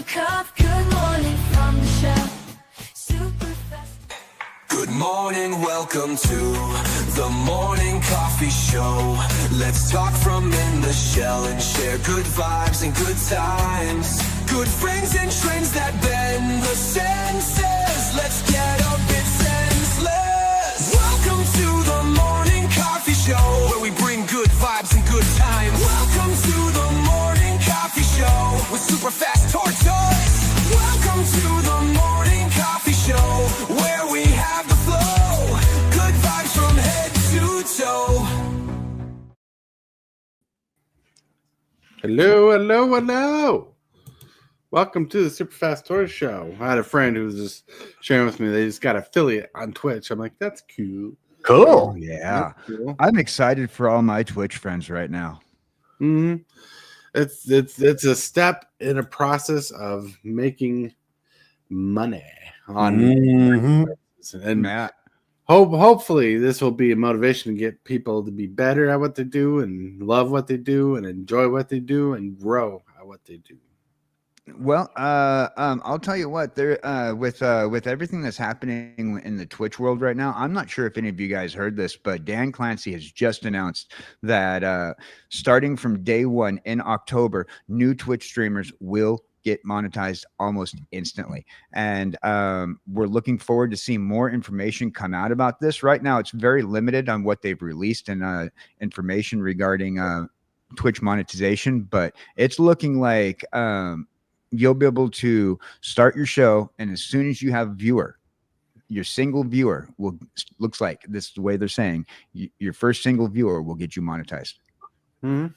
real cup. Good morning from the shell. Super fast. Good morning, welcome to the morning coffee show. Let's talk from in the shell and share good vibes and good times. Good friends and trends that bend the senses. Let's get a bit senseless. Welcome to the morning coffee show, where we bring good vibes and good times. Welcome to the morning coffee show with super fast tortoise. Welcome to the morning coffee show, where we have the flow. Good vibes from head to toe. Hello, hello, hello. Welcome to the Super Fast Tortoise Show. I had a friend who was just sharing with me they just got affiliate on Twitch. I'm like, that's cool. Cool. Yeah. That's cool. I'm excited for all my Twitch friends right now. Mm-hmm. It's a step in a process of making money on and Matt. hopefully this will be a motivation to get people to be better at what they do and love what they do and enjoy what they do and grow at what they do. Well, I'll tell you what, there with everything that's happening in the Twitch world right now, I'm not sure if any of you guys heard this, but Dan Clancy has just announced that starting from day one in October, new Twitch streamers will get monetized almost instantly. And we're looking forward to seeing more information come out about this. Right now, it's very limited on what they've released and information regarding Twitch monetization, but it's looking like you'll be able to start your show, and as soon as you have a viewer, your single viewer will, looks like this is the way they're saying, your first single viewer will get you monetized. Mm-hmm.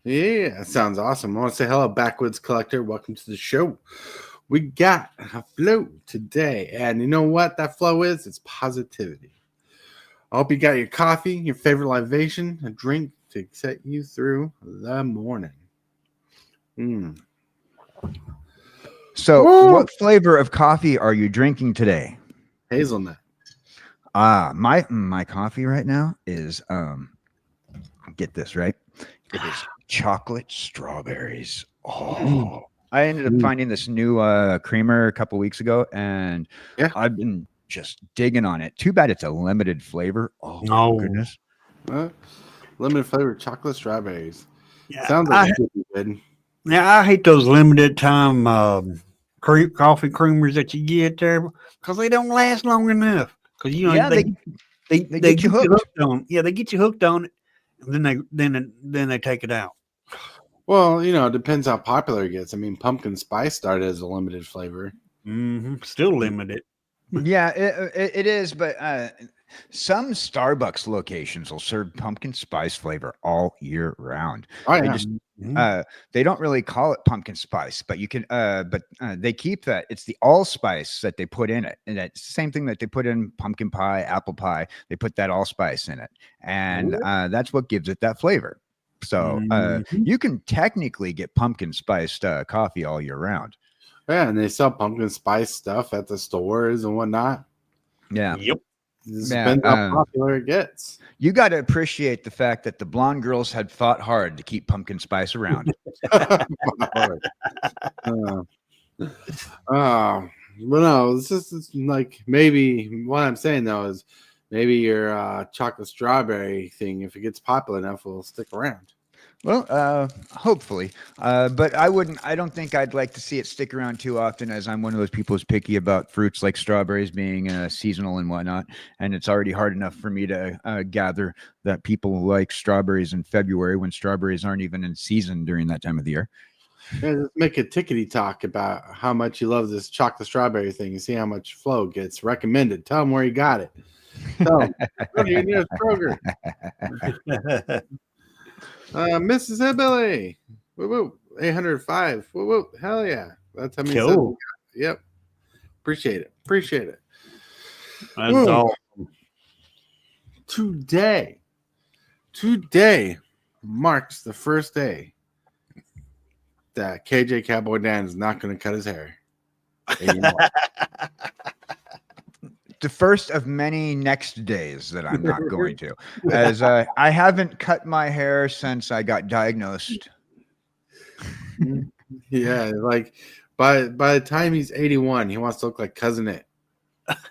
Yeah, that sounds awesome. I want to say hello, Backwoods Collector. Welcome to the show. We got a flow today, and you know what that flow is? It's positivity. I hope you got your coffee, your favorite libation, a drink to set you through the morning. So, Woo! what flavor of coffee are you drinking today? Hazelnut. My coffee right now is get this right. It is chocolate strawberries. Oh, I ended up finding this new creamer a couple weeks ago, and I've been just digging on it. Too bad it's a limited flavor. Oh my goodness. Limited flavor chocolate strawberries. Yeah, Sounds like it could be good. Now I hate those limited time coffee creamers that you get there because they don't last long enough. Because they get you hooked on. Yeah, they get you hooked on it, and then they take it out. Well, you know, it depends how popular it gets. I mean, pumpkin spice started as a limited flavor. Still limited. Yeah, it is, but some Starbucks locations will serve pumpkin spice flavor all year round. Oh, yeah. They don't really call it pumpkin spice, but you can. But they keep that. It's the allspice that they put in it, and that's the same thing that they put in pumpkin pie, apple pie. They put that allspice in it, and that's what gives it that flavor. So you can technically get pumpkin spiced coffee all year round. Yeah, and they sell pumpkin spice stuff at the stores and whatnot. Yeah. Yep. It depends how popular it gets. You got to appreciate the fact that the blonde girls had fought hard to keep pumpkin spice around. But no, this is like maybe what I'm saying though is maybe your chocolate strawberry thing, if it gets popular enough, will stick around. Well, hopefully, but I don't think I'd like to see it stick around too often, as I'm one of those people who's picky about fruits like strawberries being seasonal and whatnot. And it's already hard enough for me to gather that people like strawberries in February when strawberries aren't even in season during that time of the year. Yeah, just make a tickety talk about how much you love this chocolate strawberry thing and see how much flow gets recommended. Tell them where you got it. Tell them, go to your nearest Kroger. Mrs. Hillbilly, woo woo, 805, woo woo, hell yeah, that's how many. Cool. Yep, appreciate it. That's all. Today marks the first day that kjcowboydan is not going to cut his hair anymore. The first of many next days that I'm not going to, as I haven't cut my hair since I got diagnosed. Yeah, like by the time he's 81, he wants to look like Cousin It.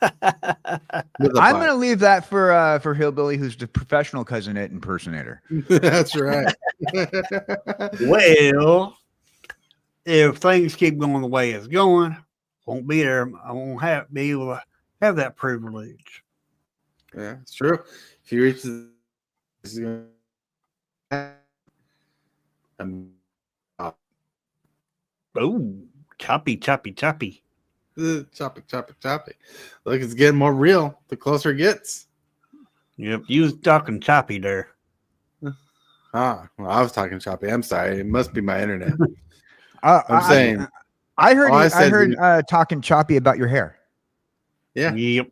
I'm going to leave that for Hillbilly, who's the professional Cousin It impersonator. That's right. Well, if things keep going the way it's going, won't be there. I won't be able to have that privilege. Yeah, it's true. If he reaches, Oh, choppy. choppy. Look, it's getting more real the closer it gets. Yep, you was talking choppy there. Well, I was talking choppy. I'm sorry. It must be my internet. I'm saying. I heard talking choppy about your hair. Yeah. Yep.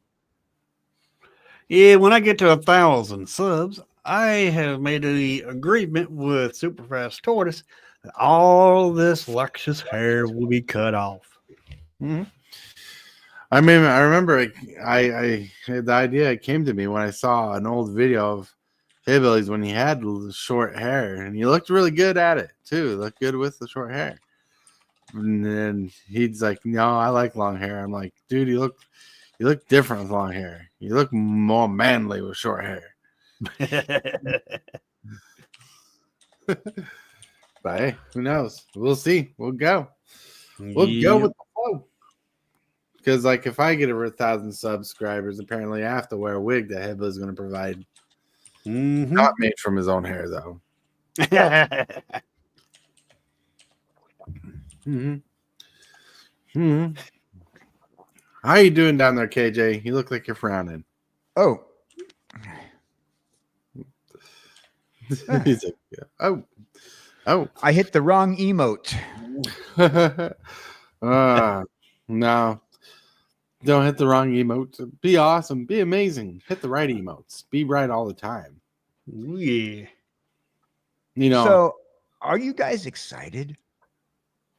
Yeah, when I get to 1,000 subs, I have made an agreement with Superfast Tortoise that all this luscious hair will be cut off. Mm-hmm. I mean, I remember I the idea came to me when I saw an old video of Hillbillies when he had short hair, and he looked really good at it too. Looked good with the short hair. And then he's like, "No, I like long hair." I'm like, "Dude, you look different with long hair. You look more manly with short hair." But hey, who knows? We'll see. We'll go. We'll go with the flow. Because, like, if I get over 1,000 subscribers, apparently I have to wear a wig that Hillbilly's going to provide. Mm-hmm. Not made from his own hair, though. How you doing down there, KJ? You look like you're frowning. Oh. He's like, yeah. Oh. I hit the wrong emote. No. Don't hit the wrong emote. Be awesome. Be amazing. Hit the right emotes. Be right all the time. Yeah. You know. So, are you guys excited?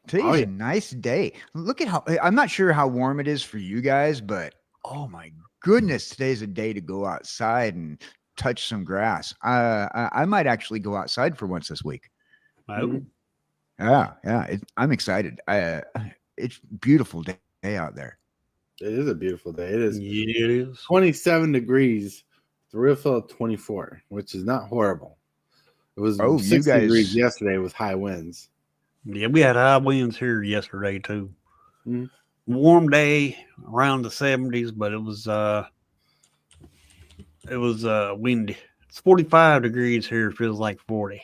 Today's a nice day. Look at how, I'm not sure how warm it is for you guys, but oh my goodness, today's a day to go outside and touch some grass. I might actually go outside for once this week. Oh. Yeah. I'm excited. It's a beautiful day out there. It is a beautiful day. It is. Yeah, it is. 27 degrees. The real feel of 24, which is not horrible. It was 6 degrees yesterday with high winds. Yeah, we had high winds here yesterday too. Warm day around the 70s, but it was windy. It's 45 degrees here. It feels like 40.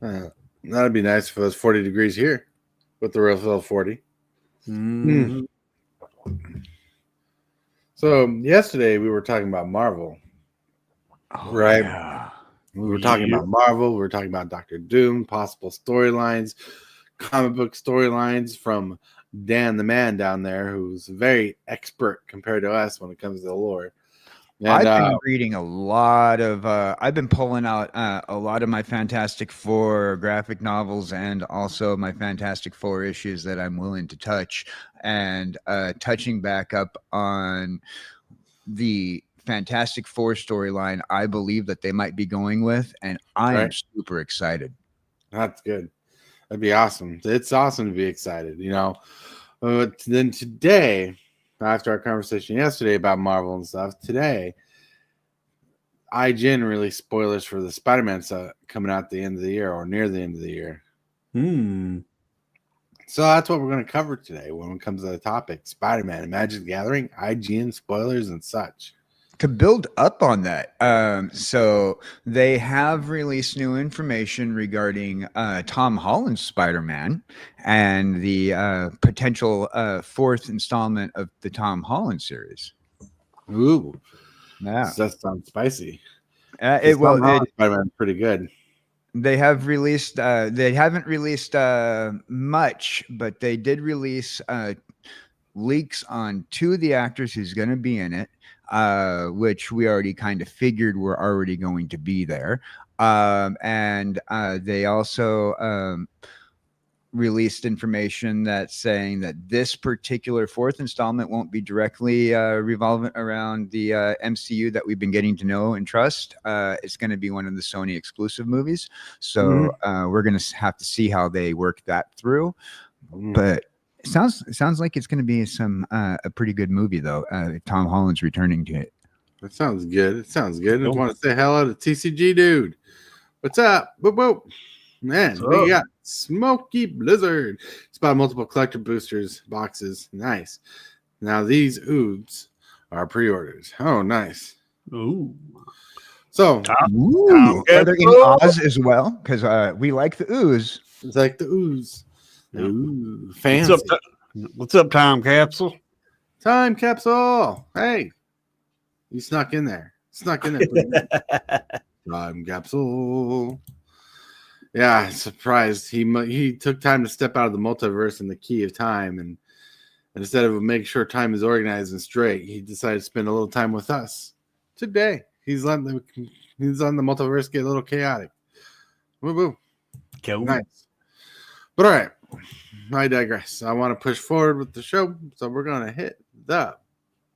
That'd be nice if it was 40 degrees here with the real feel of 40. So yesterday we were talking about Marvel, right? Yeah. We were talking about Marvel. We were talking about Dr. Doom, possible storylines, comic book storylines from Dan the Man down there, who's very expert compared to us when it comes to the lore. And, I've been reading a lot of, I've been pulling out a lot of my Fantastic Four graphic novels and also my Fantastic Four issues that I'm willing to touch, and touching back up on the Fantastic Four storyline I believe that they might be going with, and I am super excited. That's good. That'd be awesome. It's awesome to be excited, you know. Then today, after our conversation yesterday about Marvel and stuff, today, IGN released spoilers for the Spider-Man stuff coming out at the end of the year or near the end of the year. So that's what we're going to cover today when it comes to the topic. Spider-Man, Magic the Gathering, IGN spoilers and such. To build up on that, so they have released new information regarding Tom Holland's Spider-Man and the potential fourth installment of the Tom Holland series. Ooh, yeah, that sounds spicy. Spider-Man's pretty good. They have released. They haven't released much, but they did release leaks on two of the actors who's going to be in it. Which we already kind of figured were already going to be there. And they also released information that's saying that this particular fourth installment won't be directly revolving around the MCU that we've been getting to know and trust. It's going to be one of the Sony exclusive movies. So we're going to have to see how they work that through. But it sounds like it's going to be a pretty good movie, though. Tom Holland's returning to it. That sounds good. It sounds good. I want to say hello to tcgdude. What's up? Whoop, whoop. Man, we got Smoky Blizzard. It's about multiple collector boosters boxes. Nice. Now these oods are pre-orders. Oh, nice. Ooh. So are there any Oz as well? Because we like the ooze. It's like the ooze. Ooh, fancy. What's up, Time Capsule? Time Capsule. Hey, you snuck in there. Time Capsule. Yeah, surprised. He took time to step out of the multiverse and the key of time, and instead of making sure time is organized and straight, he decided to spend a little time with us today. He's on the multiverse get a little chaotic. Woo woo. Cool. Nice. But all right, I digress. I want to push forward with the show, so we're gonna hit the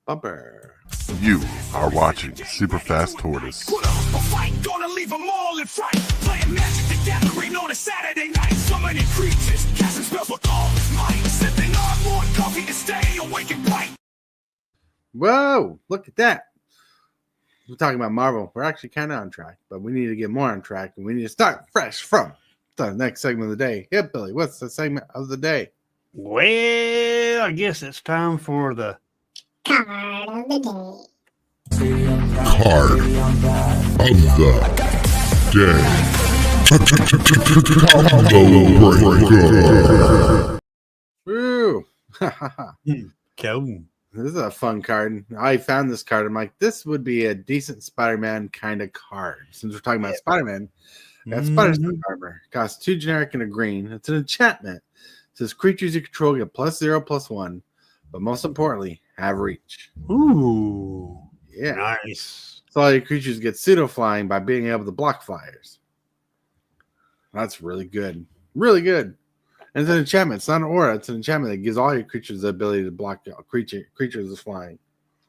bumper. You are watching Super Fast Tortoise. Put up a fight, gonna leave them all in fright. Playing Magic the Gathering on a Saturday night. So many creatures, casting spells with all his might. Sipping on more coffee to stay awake and bright. Whoa, look at that. We're talking about Marvel. We're actually kind of on track, but we need to get more on track, and we need to start fresh from the next segment of the day. Yeah, Billy, what's the segment of the day? Well, I guess it's time for the Card of the day. Woo! Cool. This is a fun card. I found this card. I'm like, this would be a decent Spider-Man kind of card. Since we're talking about Spider-Man, got Spider-Man armor. Costs 2 generic and a green. It's an enchantment. It says creatures you control get +0/+1, but most importantly, have reach. Ooh. Yeah. Nice. So all your creatures get pseudo flying by being able to block flyers. That's really good. Really good. And it's an enchantment. It's not an aura. It's an enchantment that gives all your creatures the ability to block creatures that's flying.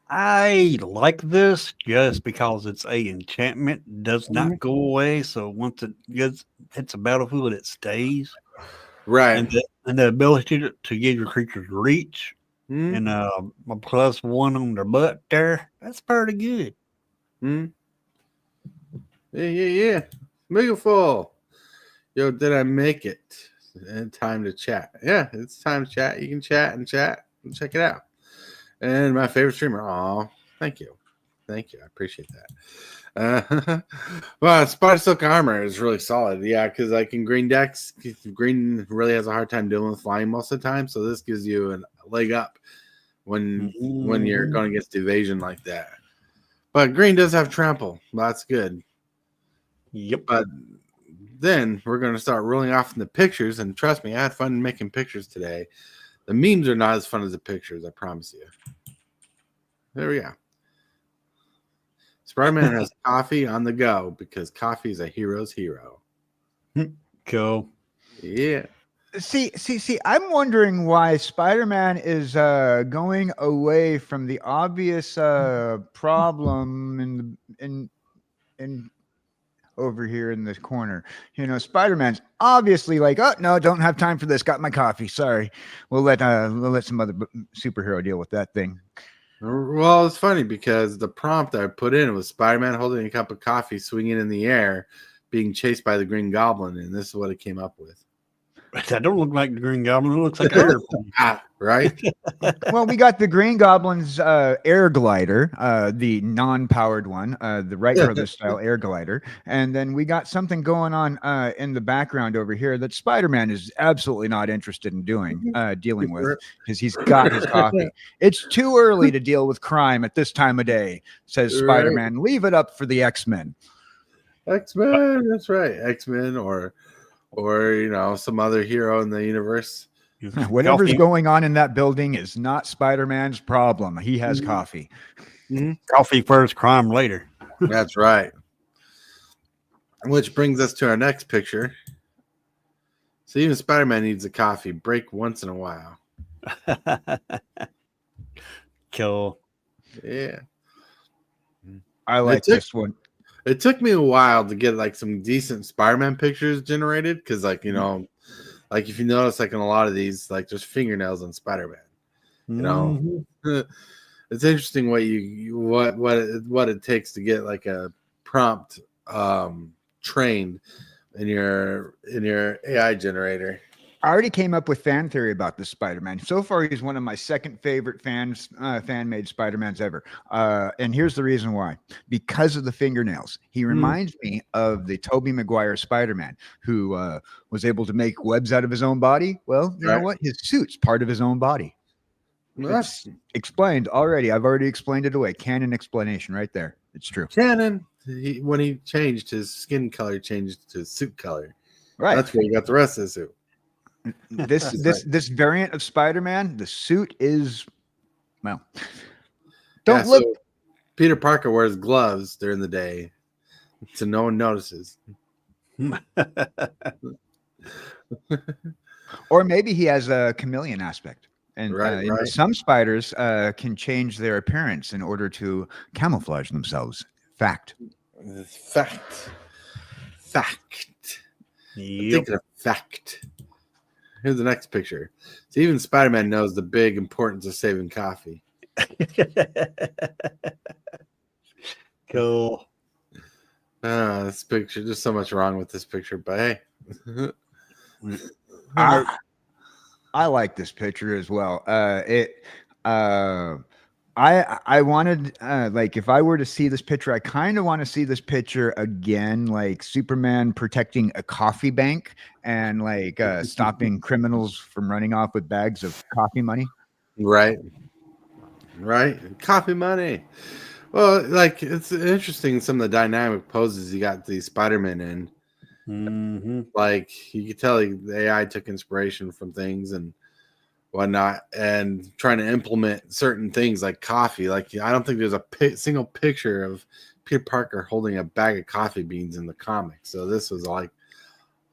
I like this just because it's a enchantment. It does not go away. So once it hits a battlefield, it stays. Right. And the ability to give your creatures reach and a +1 on their butt there. That's pretty good. Yeah. Mugenfool. Yo, did I make it? And time to chat. Yeah, it's time to chat. You can chat and check it out. And my favorite streamer. Oh, thank you. I appreciate that. Well, Spider Silk Armor is really solid. Yeah, because like in green decks, green really has a hard time dealing with flying most of the time. So this gives you a leg up when you're going against evasion like that. But green does have trample. That's good. Yep. But then we're going to start rolling off in the pictures. And trust me, I had fun making pictures today. The memes are not as fun as the pictures, I promise you. There we go. Spider-Man has coffee on the go because coffee is a hero's hero. Cool. Yeah. See, I'm wondering why Spider-Man is going away from the obvious problem in over here in this corner. You know, Spider-Man's obviously like, oh no, don't have time for this. Got my coffee. Sorry. We'll let some other superhero deal with that thing. Well, it's funny because the prompt I put in was Spider-Man holding a cup of coffee, swinging in the air, being chased by the Green Goblin, and this is what it came up with. That don't look like the Green Goblin. It looks like an airplane. Right? Well, we got the Green Goblin's air glider, the non-powered one, the Wright Brothers style air glider. And then we got something going on in the background over here that Spider-Man is absolutely not interested in dealing with because he's got his coffee. It's too early to deal with crime at this time of day, says Spider-Man. Leave it up for the X-Men. X-Men, that's right. X-Men or you know, some other hero in the universe. Whatever's going on in that building is not Spider-Man's problem. He has coffee. Coffee first, crime later. That's right. Which brings us to our next picture. So even Spider-Man needs a coffee break once in a while. Cool. Yeah. I like this one. It took me a while to get like some decent Spider-Man pictures generated because, like, you know, like if you notice, like in a lot of these, like there's fingernails on Spider-Man. You know, it's interesting what what it takes to get like a prompt trained in your AI generator. I already came up with fan theory about this Spider-Man. So far, he's one of my second favorite fan-made Spider-Mans ever. And here's the reason why. Because of the fingernails. He reminds me of the Tobey Maguire Spider-Man, who was able to make webs out of his own body. Well, you know what? His suit's part of his own body. It's explained already. I've already explained it away. Canon explanation right there. It's true. Canon. When he changed his skin color, changed to suit color. Right. That's where you got the rest of the suit. This variant of Spider-Man, the suit is, well, don't look. So Peter Parker wears gloves during the day, so no one notices. Or maybe he has a chameleon aspect, and some spiders can change their appearance in order to camouflage themselves. Fact. Yep. Fact. Here's the next picture. So even Spider-Man knows the big importance of saving coffee. Cool. This picture, there's so much wrong with this picture, but hey. I like this picture as well. I wanted like if I were to see this picture, I kind of want to see this picture again, like Superman protecting a coffee bank and like stopping criminals from running off with bags of coffee money. Right. Coffee money. Well, like it's interesting some of the dynamic poses you got these Spider-Man in. Like you could tell the AI took inspiration from things and whatnot, and trying to implement certain things like coffee. Like I don't think there's a single picture of Peter Parker holding a bag of coffee beans in the comics. So this was like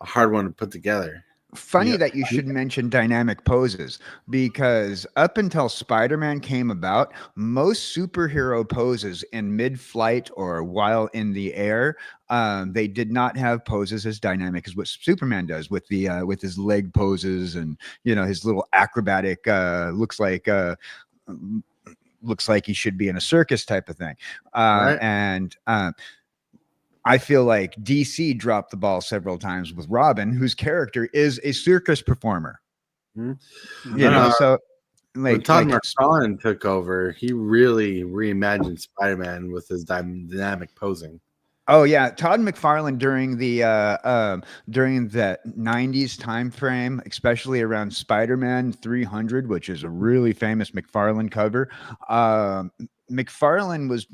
a hard one to put together. Funny that you should mention dynamic poses, because up until Spider-Man came about, most superhero poses in mid-flight or while in the air, they did not have poses as dynamic as what Superman does with the with his leg poses and his little acrobatic looks like he should be in a circus type of thing. And I feel like DC dropped the ball several times with Robin, whose character is a circus performer. So when Todd McFarlane took over, he really reimagined Spider-Man with his dynamic posing. Oh yeah, Todd McFarlane during the 90s time frame, especially around Spider-Man 300, which is a really famous McFarlane cover. McFarlane was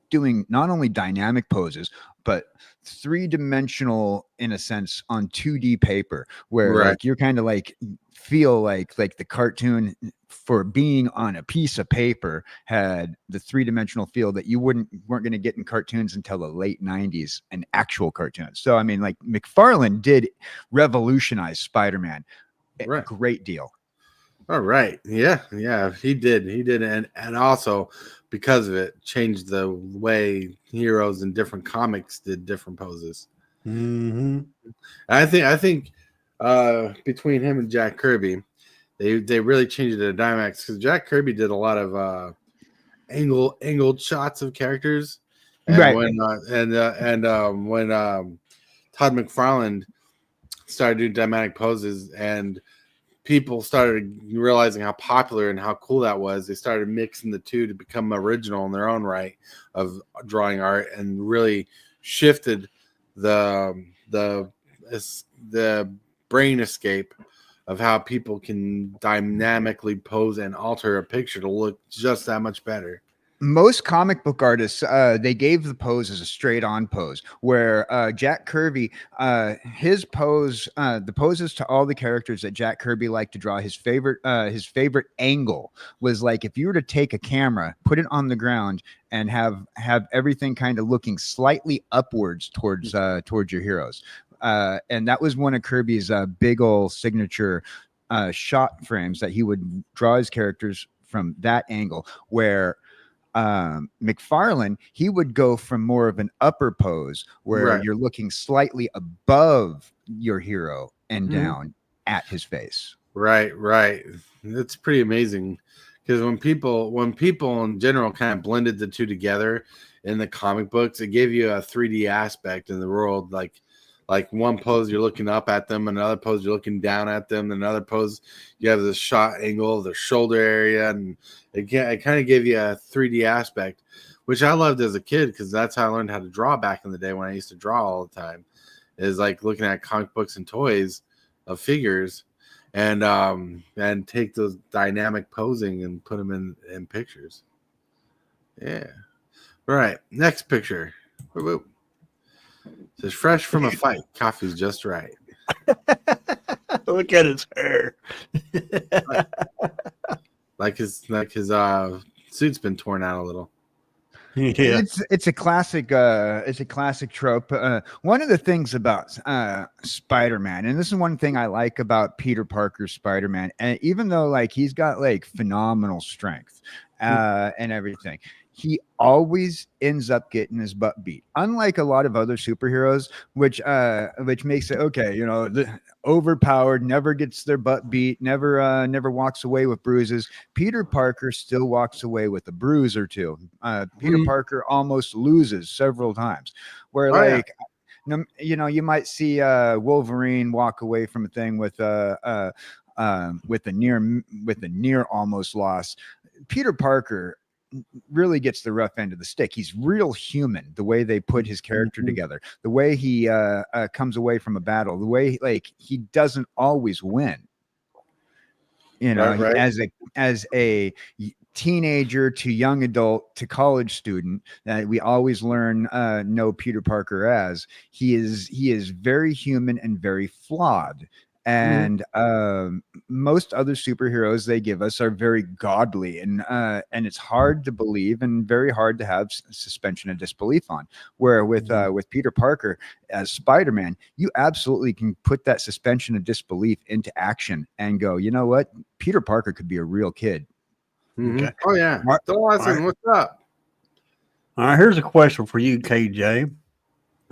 doing not only dynamic poses but three-dimensional in a sense on 2D paper, where like you're kind of like feel like the cartoon for being on a piece of paper had the three-dimensional feel that you weren't going to get in cartoons until the late 90s and actual cartoons. So I mean, like McFarlane did revolutionize Spider-Man a great deal. All right. Yeah, he did. And also because of it changed the way heroes in different comics did different poses. I think between him and Jack Kirby, they really changed the dynamics, because Jack Kirby did a lot of angled shots of characters. And when Todd McFarlane started doing dynamic poses and people started realizing how popular and how cool that was, they started mixing the two to become original in their own right of drawing art, and really shifted the brain escape of how people can dynamically pose and alter a picture to look just that much better. Most comic book artists, they gave the pose as a straight-on pose, where Jack Kirby, his pose, the poses to all the characters that Jack Kirby liked to draw, his favorite angle was like if you were to take a camera, put it on the ground, and have everything kind of looking slightly upwards towards your heroes. And that was one of Kirby's big old signature shot frames that he would draw his characters from that angle, where McFarlane, he would go from more of an upper pose where you're looking slightly above your hero and down at his face. Right. It's pretty amazing because when people in general kind of blended the two together in the comic books, it gave you a 3D aspect in the world. Like one pose you're looking up at them, another pose you're looking down at them, another pose you have the shot angle of their shoulder area, and it kind of gave you a 3D aspect, which I loved as a kid because that's how I learned how to draw back in the day when I used to draw all the time. Is like looking at comic books and toys of figures, and take those dynamic posing and put them in pictures. Yeah. All right. Next picture. Woo-woo. It says fresh from a fight. Coffee's just right. Look at his hair. like his suit's been torn out a little. Yeah. It's a classic trope. One of the things about Spider-Man, and this is one thing I like about Peter Parker's Spider-Man, and even though like he's got like phenomenal strength and everything, he always ends up getting his butt beat. Unlike a lot of other superheroes, which makes it okay, you know, overpowered, never gets their butt beat, never walks away with bruises. Peter Parker still walks away with a bruise or two. Peter Parker almost loses several times. Where you might see Wolverine walk away from a thing with a near almost loss. Peter Parker really gets the rough end of the stick. He's real human, the way they put his character together, the way he comes away from a battle, the way like he doesn't always win, you know, as a teenager to young adult to college student that we always know Peter Parker as he is very human and very flawed. And most other superheroes they give us are very godly, and it's hard to believe and very hard to have suspension of disbelief on. Where with Peter Parker as Spider-Man, you absolutely can put that suspension of disbelief into action and go, you know what, Peter Parker could be a real kid. Okay. Oh yeah, Dawson, what's up? All right, here's a question for you, KJ.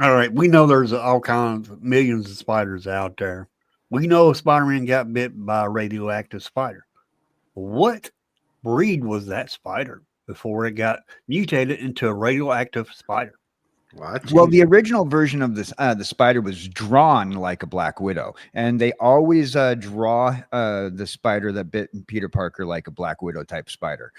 All right, we know there's all kinds of millions of spiders out there. We know Spider-Man got bit by a radioactive spider. What breed was that spider before it got mutated into a radioactive spider? Well, the original version of this, the spider was drawn like a Black Widow, and they always draw the spider that bit Peter Parker like a Black Widow type spider,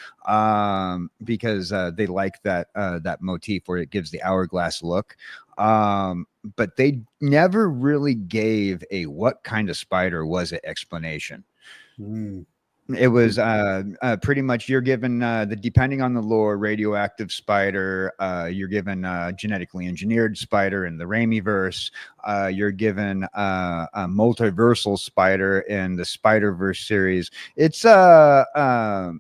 because they like that motif where it gives the hourglass look. But they never really gave a what kind of spider was it explanation. It was pretty much you're given depending on the lore, radioactive spider. You're given genetically engineered spider in the Raimi verse. You're given a multiversal spider in the Spider-Verse series. It's but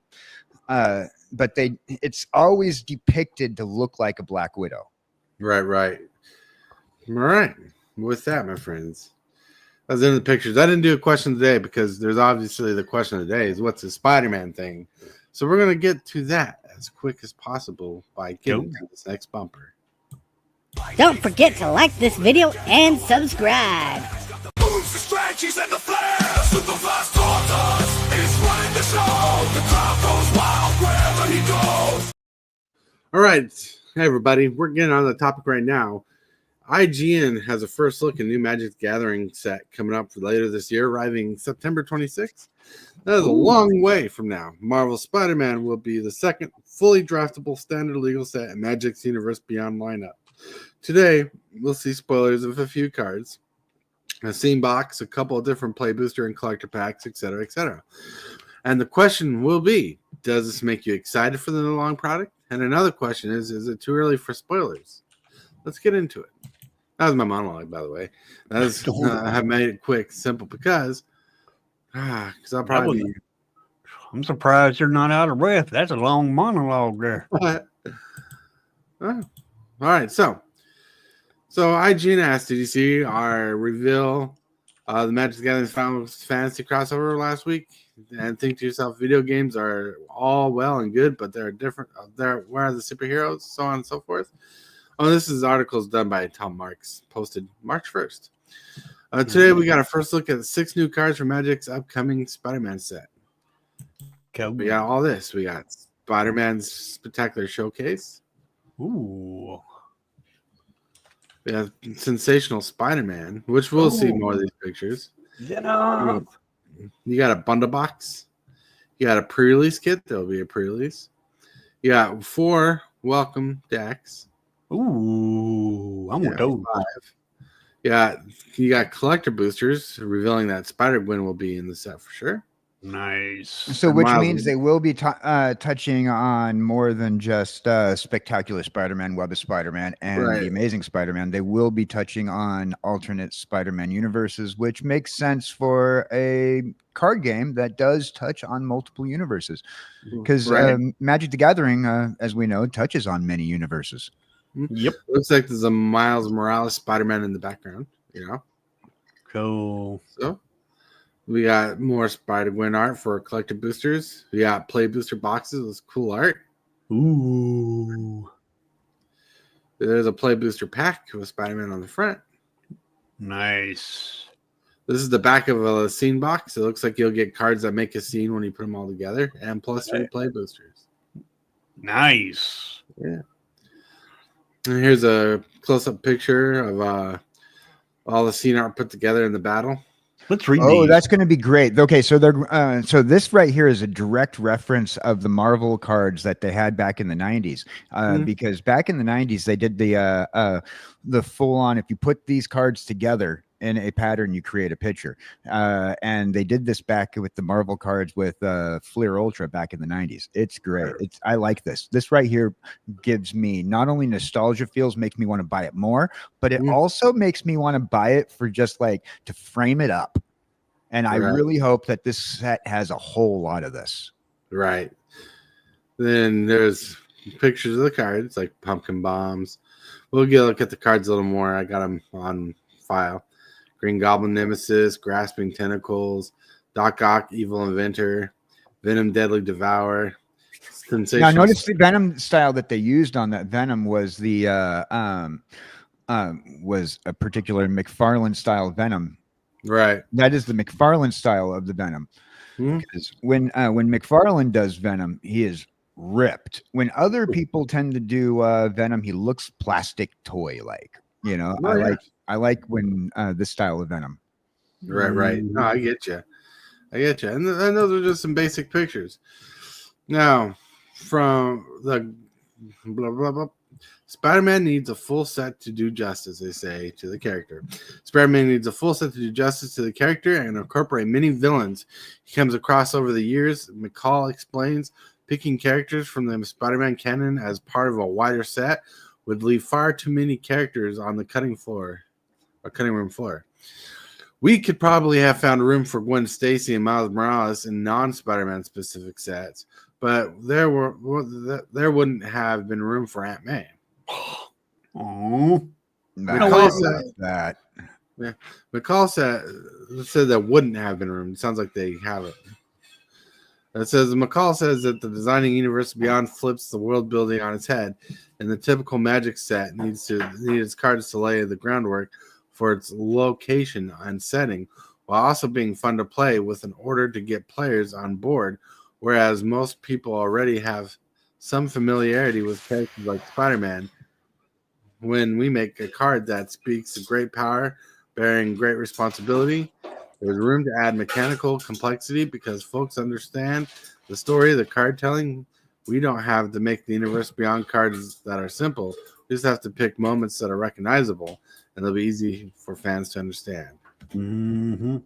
it's always depicted to look like a Black Widow. Right. All right. With that, my friends, I was in the pictures. I didn't do a question today because there's obviously the question of the day is what's the Spider-Man thing. So we're going to get to that as quick as possible by getting to this next bumper. Don't forget to like this video and subscribe. Moves, the strategies, and the flares. With the fast tortoise, it's running the show. The crowd goes wild wherever he goes. All right. Hey, everybody. We're getting on the topic right now. IGN has a first look at new Magic the Gathering set coming up for later this year, arriving September 26th. That is a long way from now. Marvel Spider-Man will be the second fully draftable standard legal set in Magic's Universe Beyond lineup. Today, we'll see spoilers of a few cards, a scene box, a couple of different play booster and collector packs, etc., etc. And the question will be, does this make you excited for the long product? And another question is it too early for spoilers? Let's get into it. That was my monologue, by the way. I have made it quick, simple, because I'll probably be... I'm surprised you're not out of breath. That's a long monologue there. All right, so So IGN asked, did you see our reveal the Magic the Gathering Final Fantasy crossover last week? And think to yourself, video games are all well and good, but they're different. Where are the superheroes? So on and so forth. Oh, this is articles done by Tom Marks, posted March 1st. Today we got a first look at the 6 new cards for Magic's upcoming Spider-Man set. Cool. We got all this. We got Spider-Man's Spectacular Showcase. Ooh. We have Sensational Spider-Man, which we'll see more of these pictures. Yeah. You got a bundle box. You got a pre-release kit. There'll be a pre-release. You got 4 welcome decks. Ooh. I'm with those. 5. You got collector boosters, revealing that Spider-Gwen will be in the set for sure. Nice. So, which means they will be touching on more than just Spectacular Spider-Man, Web of Spider-Man, and the Amazing Spider-Man. They will be touching on alternate Spider-Man universes, which makes sense for a card game that does touch on multiple universes. Because Magic the Gathering, as we know, touches on many universes. Yep. Looks like there's a Miles Morales Spider-Man in the background, you know? Cool. So we got more Spider-Gwen art for collector boosters. We got play booster boxes with cool art. Ooh. There's a play booster pack with Spider-Man on the front. Nice. This is the back of a scene box. It looks like you'll get cards that make a scene when you put them all together, and plus 3 play boosters. Nice. Yeah. And here's a close-up picture of all the scene art put together in the battle. Let's read. Oh, that's going to be great. Okay, so they're so this right here is a direct reference of the Marvel cards that they had back in the 90s. Because back in the 90s they did the full on, if you put these cards together in a pattern, you create a picture. And they did this back with the Marvel cards with Fleer Ultra back in the 90s. It's great. I like this. This right here gives me not only nostalgia feels, makes me want to buy it more, but it also makes me want to buy it for just like to frame it up. And I really hope that this set has a whole lot of this. Right. Then there's pictures of the cards, like pumpkin bombs. We'll get a look at the cards a little more. I got them on file. Green Goblin Nemesis, Grasping Tentacles, Doc Ock, Evil Inventor, Venom Deadly Devourer. Now, notice the Venom style that they used on that Venom was the was a particular McFarlane style Venom. Right. That is the McFarlane style of the Venom. Because when McFarlane does Venom, he is ripped. When other people tend to do Venom, he looks plastic toy like. You know, I like when this style of Venom. Right. No, I get you. And those are just some basic pictures. Now, from the blah, blah, blah. Spider-Man needs a full set to do justice, they say, to the character. Spider-Man needs a full set to do justice to the character and incorporate many villains he comes across over the years. McCall explains, picking characters from the Spider-Man canon as part of a wider set would leave far too many characters on the cutting room floor. We could probably have found room for Gwen Stacy and Miles Morales in non-Spider-Man specific sets, but there wouldn't have been room for Aunt May. Oh, McCall said there wouldn't have been room. It sounds like they have it. It says McCall says that the Designing Universe Beyond flips the world building on its head, and the typical Magic set needs its cards to lay the groundwork for its location and setting, while also being fun to play with in order to get players on board. Whereas most people already have some familiarity with characters like Spider-Man, when we make a card that speaks of great power, bearing great responsibility, there's room to add mechanical complexity because folks understand the story of the card telling. We don't have to make the Universe Beyond cards that are simple. We just have to pick moments that are recognizable, and they'll be easy for fans to understand. Mm-hmm.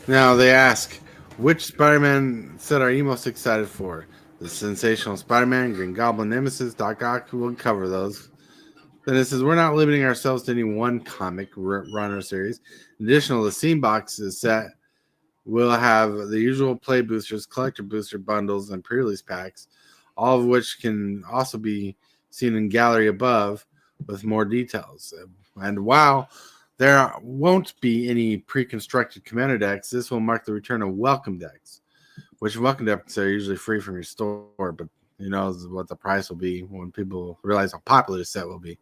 Now they ask, which Spider-Man set are you most excited for? The Sensational Spider-Man, Green Goblin Nemesis, Doc Ock. We'll cover those. Then it says, we're not limiting ourselves to any one comic run or series. In addition to the scene boxes set, we'll have the usual play boosters, collector booster bundles, and pre-release packs. all of which can also be seen in gallery above with more details. And while there won't be any pre-constructed commander decks, this will mark the return of welcome decks, which welcome decks are usually free from your store, but who knows what the price will be when people realize how popular the set will be.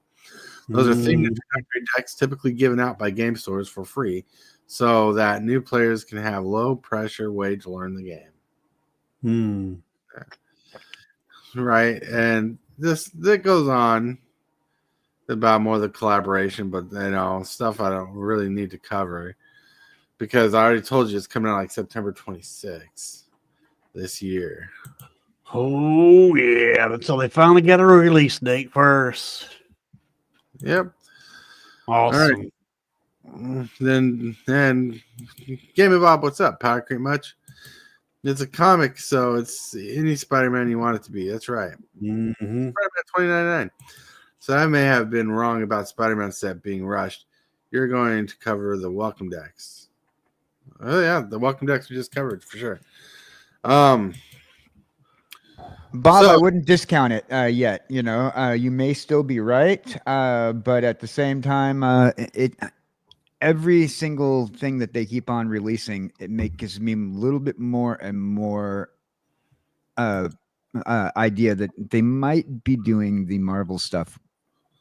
Those are themed introductory decks typically given out by game stores for free so that new players can have low pressure way to learn the game. Right. And that goes on about more of the collaboration, but stuff I don't really need to cover because I already told you it's coming out like September 26th this year. Oh yeah, so they finally got a release date first. Yep. Awesome. All right. Then Game Bob, what's up? Power Creep much? It's a comic, so it's any Spider-Man you want it to be. That's right. Spider-Man 2099. So I may have been wrong about Spider-Man set being rushed. You're going to cover the welcome decks. Oh yeah, the welcome decks we just covered for sure. Bob, I wouldn't discount it yet. You may still be right, but at the same time, every single thing that they keep on releasing, gives me a little bit more and more idea that they might be doing the Marvel stuff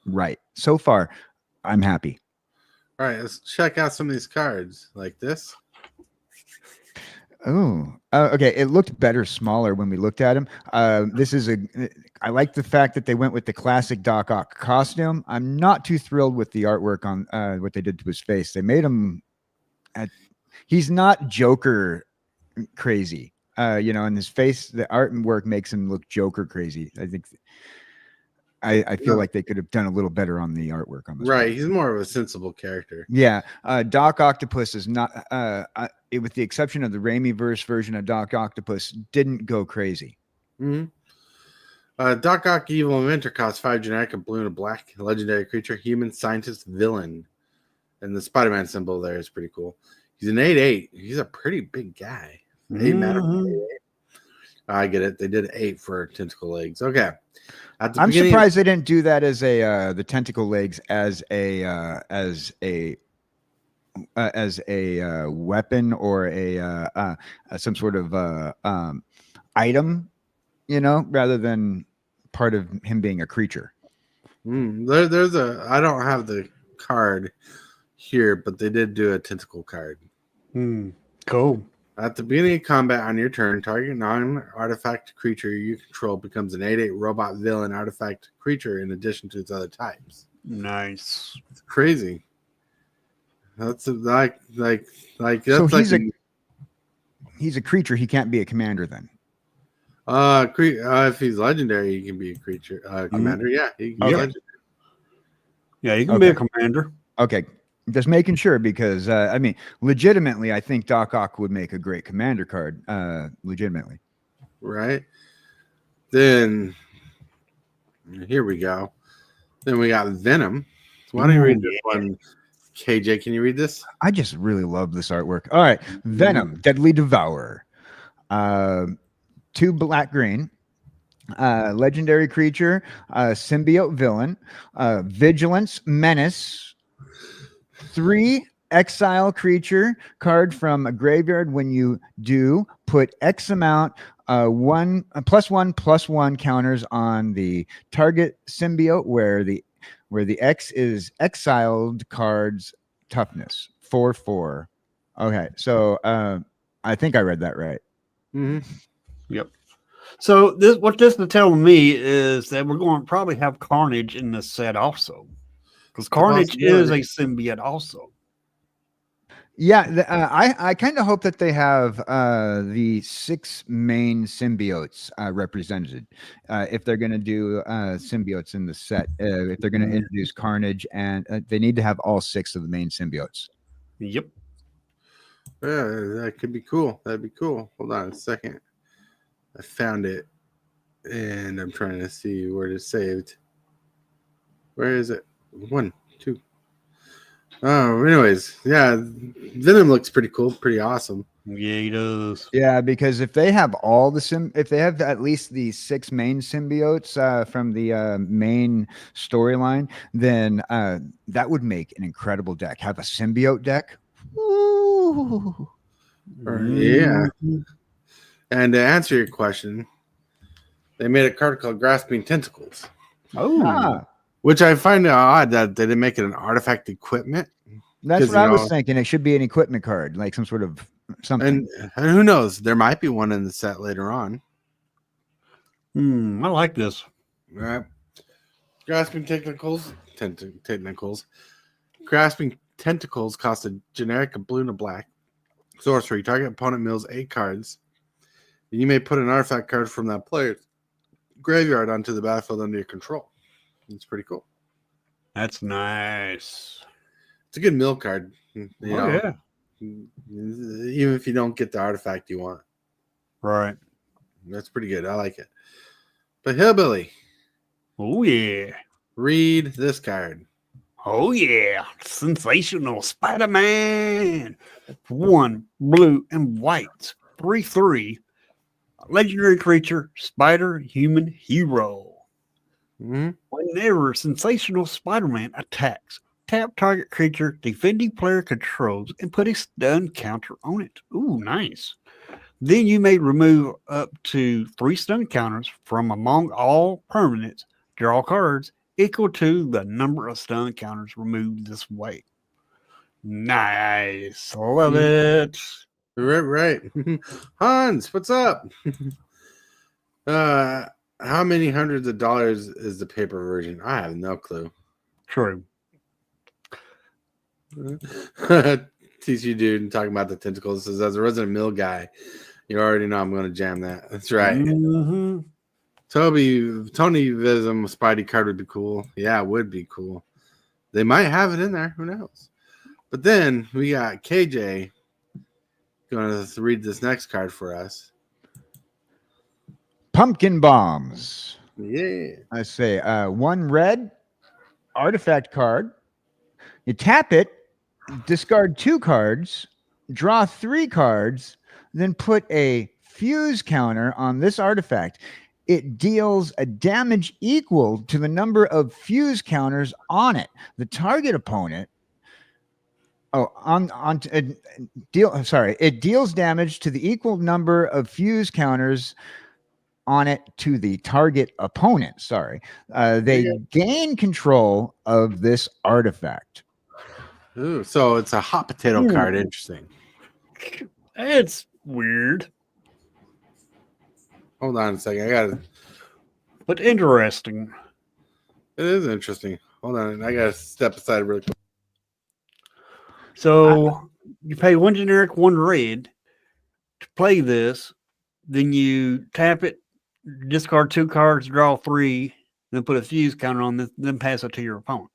right. So far, I'm happy. All right, let's check out some of these cards like this. Oh, okay. It looked better, smaller when we looked at him. I like the fact that they went with the classic Doc Ock costume. I'm not too thrilled with the artwork on what they did to his face. They made him. He's not Joker crazy. In his face, the artwork makes him look Joker crazy. I think. I feel like they could have done a little better on the artwork on this. Right, he's more of a sensible character. Yeah, Doc Octopus is not, with the exception of the Raimi-verse version of Doc Octopus, didn't go crazy. Doc Ock Evil Inventor costs 5 generic, a blue and a black. Legendary creature, human scientist villain. And the Spider-Man symbol there is pretty cool. He's an 8/8. He's a pretty big guy. 8 mana. I get it. They did 8 for tentacle legs. Okay. I'm surprised they didn't do that as the tentacle legs as a weapon or some sort of item, rather than part of him being a creature. There's I don't have the card here, but they did do a tentacle card. Cool. At the beginning of combat on your turn, target non-artifact creature you control becomes an 8/8 robot villain artifact creature in addition to its other types. Nice. It's crazy. That's like that's so he's a creature. He can't be a commander then. If he's legendary, he can be a creature commander. Yeah, he can be legendary. Yeah, he can be a commander. Okay. Just making sure because legitimately, I think Doc Ock would make a great commander card. Legitimately, right? Then here we go. Then we got Venom. Why don't you read this one, KJ? Can you read this? I just really love this artwork. All right, Venom, Deadly Devourer, 2 black green. Legendary creature, symbiote villain, vigilance, menace. 3 exile creature card from a graveyard. When you do, put X amount +1/+1 counters on the target symbiote where the X is exiled card's toughness 4/4. Okay, so I think I read that right. Yep. So what this is telling me is that we're going to probably have Carnage in this set also. Because Carnage is a symbiote also. Yeah, I kind of hope that they have the 6 main symbiotes represented. If they're going to do symbiotes in the set, if they're going to introduce Carnage, and they need to have all 6 of the main symbiotes. Yep. Yeah, that could be cool. That'd be cool. Hold on a second. I found it, and I'm trying to see where it's saved. Where is it? 1, 2. Oh, anyways, yeah, Venom looks pretty cool, pretty awesome. Yeah, he does. Yeah, because if they have all the if they have at least the 6 main symbiotes from the main storyline, then that would make an incredible deck. Have a symbiote deck. Ooh. Yeah. Mhm. And to answer your question, they made a card called Grasping Tentacles, Oh, which I find odd that they didn't make it an artifact equipment. That's 'Cause, what I was thinking. It should be an equipment card, like some sort of something. and who knows? There might be one in the set later on. I like this. Right. Grasping Tentacles. Grasping Tentacles cost a generic blue and a black. Sorcery. Target opponent mills 8 cards. And you may put an artifact card from that player's graveyard onto the battlefield under your control. It's pretty cool. That's nice. It's a good mill card. You know, yeah. even if you don't get the artifact you want. Right. That's pretty good. I like it. But Hillbilly, Oh, yeah. read this card. Oh, yeah. Sensational Spider-Man. 1 blue and white. 3/3. Legendary creature, Spider Human Hero. Mm-hmm. Whenever Sensational Spider-Man attacks, tap target creature defending player controls and put a stun counter on it. Ooh, nice. Then you may remove up to 3 stun counters from among all permanents. Draw cards equal to the number of stun counters removed this way. Nice. Love it. Right. Hans, what's up? How many hundreds of dollars is the paper version? I have no clue. True. tcgdude talking about the tentacles says, as a resident mill guy, you already know I'm going to jam that. That's right. Mm-hmm. Tony Vism Spidey card would be cool. Yeah, it would be cool. They might have it in there. Who knows? But then we got KJ going to read this next card for us. Pumpkin bombs. Yeah. I say 1 red artifact card. You tap it, discard 2 cards, draw 3 cards, then put a fuse counter on this artifact. It deals a damage equal to the number of fuse counters on it. The target opponent. It deals damage to the equal number of fuse counters on it to the target opponent. They gain control of this artifact. Ooh, so it's a hot potato card. Interesting. It's weird, Hold on a second. I got it. but interesting. It is interesting. Hold on. I got to step aside real quick. So you pay 1 generic, 1 red to play this. Then you tap it, discard 2 cards, draw 3, then put a fuse counter on this, then pass it to your opponent.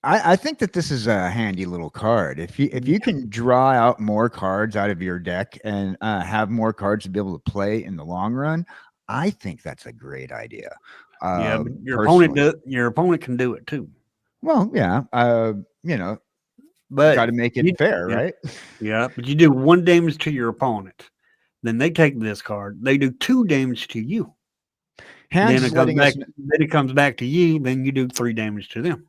I think that this is a handy little card. If you can draw out more cards out of your deck and have more cards to be able to play in the long run, I think that's a great idea. Yeah, but your opponent can do it too. Well, yeah, But got to make it fair, right? Yeah, but you do 1 damage to your opponent, then they take this card. They do 2 damage to you. Then it comes back to you. Then you do 3 damage to them.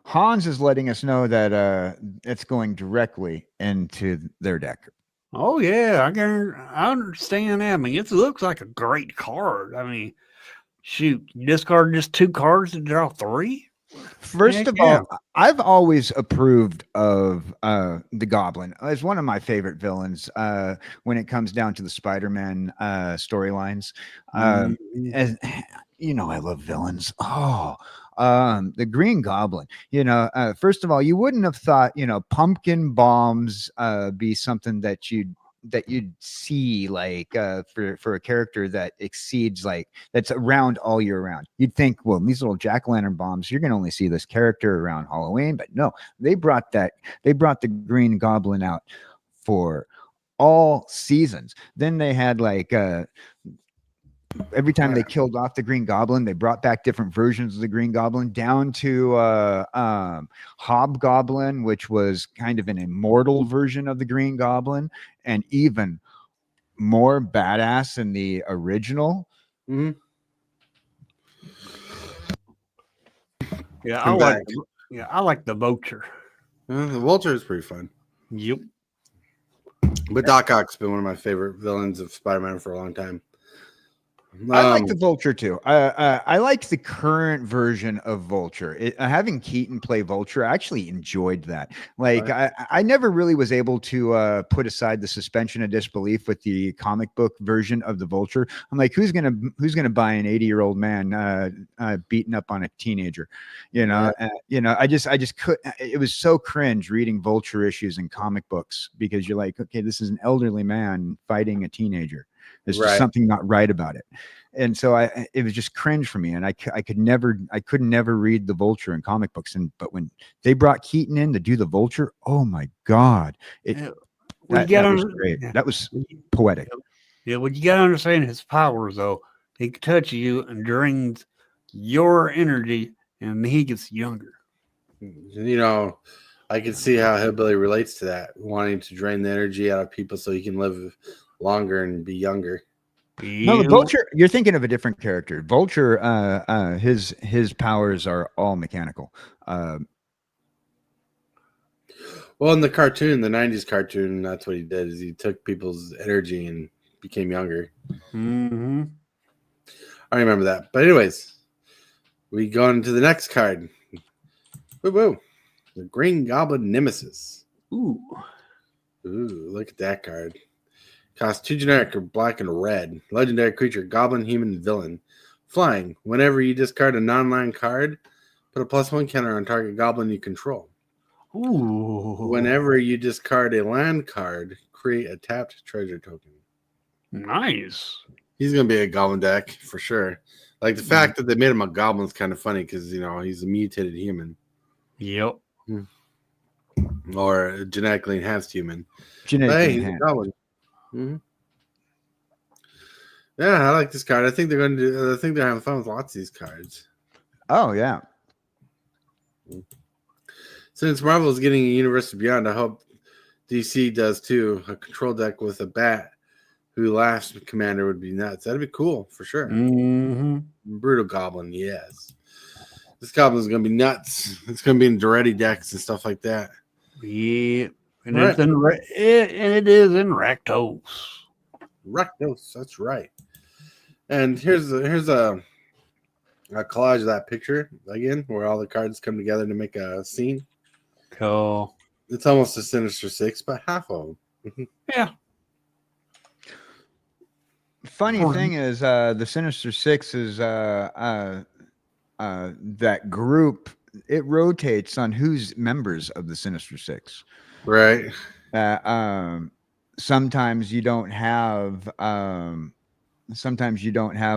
Hans is letting us know that it's going directly into their deck. Oh yeah, I understand that. I mean, it looks like a great card. I mean, shoot, you discard just 2 cards to draw 3. First of all, I've always approved of the Goblin as one of my favorite villains when it comes down to the Spider-Man storylines. As you know, I love villains. The Green Goblin. First of all, you wouldn't have thought pumpkin bombs be something that you'd see like for a character that exceeds that's around all year round. You'd think, well, these little jack-o'-lantern bombs, you're gonna only see this character around Halloween, but no, they brought the Green Goblin out for all seasons. Then they had Every time they killed off the Green Goblin, they brought back different versions of the Green Goblin, down to Hobgoblin, which was kind of an immortal version of the Green Goblin, and even more badass than the original. Mm-hmm. Yeah, I like the vulture. The vulture is pretty fun. Yep. But Doc Ock's been one of my favorite villains of Spider-Man for a long time. I like the Vulture too. I like the current version of Vulture. Having Keaton play Vulture, I actually enjoyed that. Like, I never really was able to put aside the suspension of disbelief with the comic book version of the Vulture. I'm like, who's gonna buy an 80-year-old man beating up on a teenager? I just could. It was so cringe reading Vulture issues in comic books because you're like, okay, this is an elderly man fighting a teenager. There's just something not right about it. And so it was just cringe for me. And I could never read the Vulture in comic books. But when they brought Keaton in to do the Vulture, oh my God. That was great. That was poetic. Yeah, well, you got to understand his powers, though. He can touch you and drains your energy, and he gets younger. I can see how Hillbilly relates to that, wanting to drain the energy out of people so he can live longer and be younger. No, the Vulture, you're thinking of a different character. Vulture, his powers are all mechanical. Well, in the cartoon, the 90s cartoon, that's what he did, is he took people's energy and became younger. Mm-hmm. I remember that. But anyways, we go into the next card. Woo-woo. The Green Goblin Nemesis. Ooh, look at that card. Costs 2 generic of black and red. Legendary creature, goblin, human, villain. Flying. Whenever you discard a non-land card, put a +1 counter on target goblin you control. Ooh. Whenever you discard a land card, create a tapped treasure token. Nice. He's going to be a goblin deck for sure. Like the fact that they made him a goblin is kind of funny because, he's a mutated human. Yep. Or a genetically enhanced human. Genetically he's a goblin. Mm-hmm. Yeah, I like this card. I think they're having fun with lots of these cards. Oh yeah. Since Marvel is getting a Universe Beyond, I hope DC does too. A control deck with a bat who laughs commander would be nuts. That'd be cool for sure. Mm-hmm. Brutal Goblin, yes. This goblin is gonna be nuts. It's gonna be in Duretti decks and stuff like that. Yeah. And it is in Rakdos. Rakdos, that's right. And here's a collage of that picture again, where all the cards come together to make a scene. Cool. It's almost a Sinister Six, but half of them. Yeah. Funny thing is, the Sinister Six is that group. It rotates on who's members of the Sinister Six. Right. Sometimes you don't have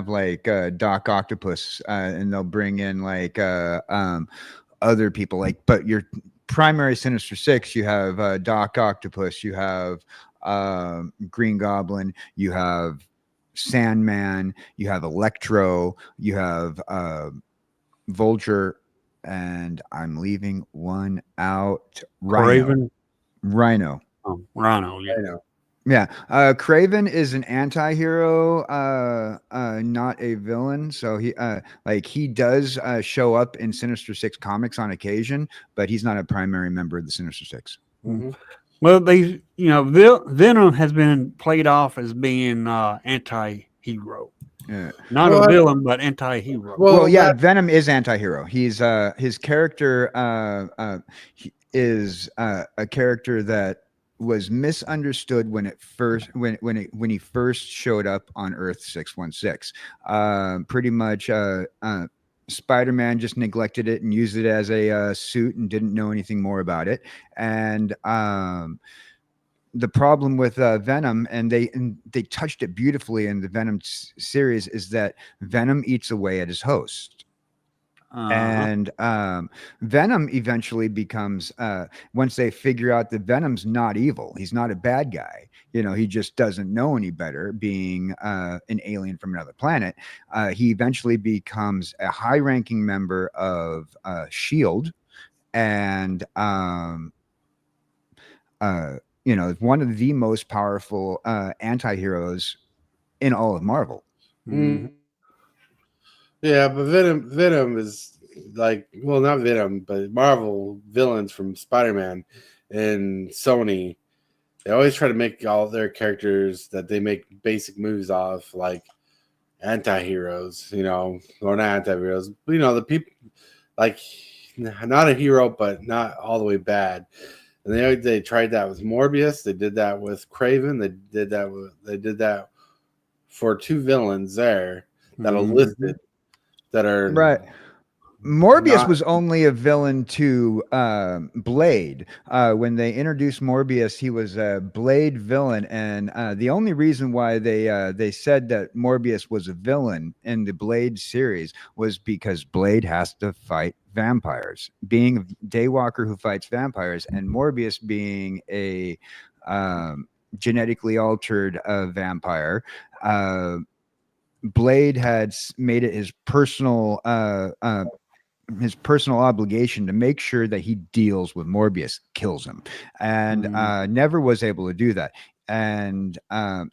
like Doc Octopus, and they'll bring in like other people. Like, but your primary Sinister Six, you have Doc Octopus, you have Green Goblin, you have Sandman, you have Electro, you have Vulture, and I'm leaving one out. Rhino. Rhino. Rhino. Yeah. Rhino. Yeah. Kraven is an anti-hero, not a villain. So he does show up in Sinister Six comics on occasion, but he's not a primary member of the Sinister Six. Mm-hmm. Well, Venom has been played off as being anti-hero. Yeah. Not a villain, but anti-hero. Well, yeah, Venom is anti-hero. He's his character is a character that was misunderstood when he first showed up on Earth 616. Pretty much Spider-Man just neglected it and used it as a suit and didn't know anything more about it. And the problem with Venom, and they touched it beautifully in the Venom series, is that Venom eats away at his host. And Venom eventually becomes once they figure out that Venom's not evil, he's not a bad guy, he just doesn't know any better, being an alien from another planet. He eventually becomes a high-ranking member of Shield, and one of the most powerful anti-heroes in all of Marvel. Mm. Yeah, but Venom is like, well, not Venom, but Marvel villains from Spider-Man and Sony. They always try to make all their characters that they make basic movies off like anti-heroes, or not anti-heroes, but, the people like not a hero, but not all the way bad. And they tried that with Morbius. They did that with Craven. They did that for two villains there that are listed that are right. Morbius not, was only a villain to Blade. When they introduced Morbius, he was a Blade villain, and the only reason why they said that Morbius was a villain in the Blade series was because Blade has to fight vampires, being a daywalker who fights vampires, and Morbius being a genetically altered vampire. Blade had made it his personal obligation to make sure that he deals with Morbius, kills him, and never was able to do that. And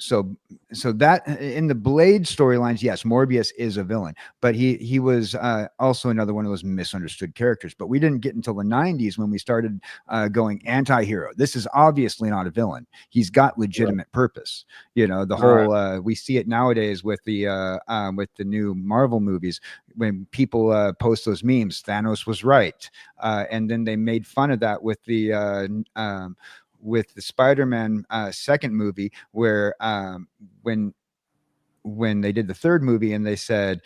so that in the Blade storylines, yes, Morbius is a villain, but he was also another one of those misunderstood characters. But we didn't get until the 90s when we started going anti-hero. This is obviously not a villain. He's got legitimate purpose. The whole we see it nowadays with the new Marvel movies. When people post those memes, Thanos was right, and then they made fun of that with the Spider-Man second movie, where when they did the third movie and they said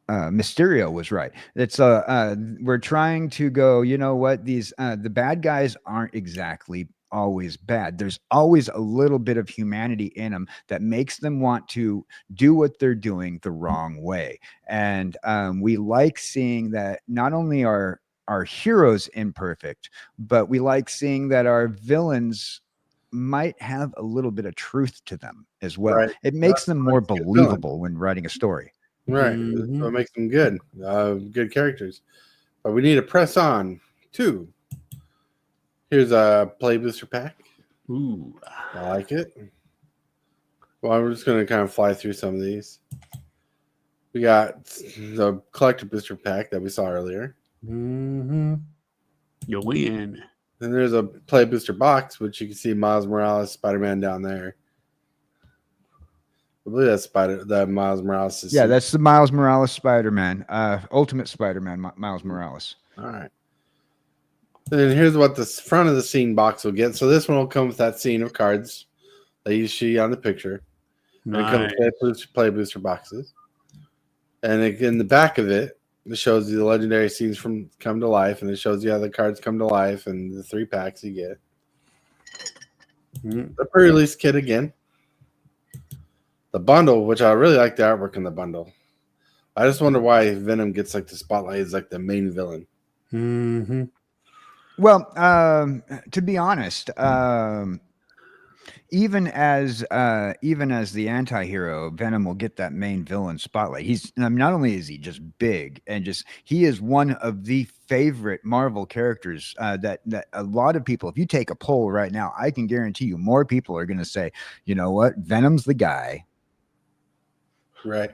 Mysterio was right. It's we're trying to go, what, these the bad guys aren't exactly always bad. There's always a little bit of humanity in them that makes them want to do what they're doing the wrong way. And we like seeing that not only are our heroes imperfect, but we like seeing that our villains might have a little bit of truth to them as well. Right. It makes them more believable when writing a story. Right. That's what makes them good. Good characters. But we need to press on too. Here's a play booster pack. Ooh. I like it. Well, we're just going to kind of fly through some of these. We got the collector booster pack that we saw earlier. You win. Then there's a play booster box, which you can see Miles Morales, Spider-Man down there. I believe that's that Miles Morales. Yeah, that's the Miles Morales Spider-Man, Ultimate Spider-Man, Miles Morales. All right. Then here's what the front of the scene box will get. So this one will come with that scene of cards that you see on the picture. Nice. And it comes with play booster boxes. And in the back of it, it shows you the legendary scenes come to life, and it shows you how the cards come to life and the 3 packs you get. The pre-release kit again. The bundle, which I really like the artwork in the bundle. I just wonder why Venom gets like the spotlight as like the main villain. Well, to be honest, even as the anti-hero, Venom will get that main villain spotlight. Not only is he just big and he is one of the favorite Marvel characters that a lot of people, if you take a poll right now, I can guarantee you more people are going to say, you know what, Venom's the guy. Right.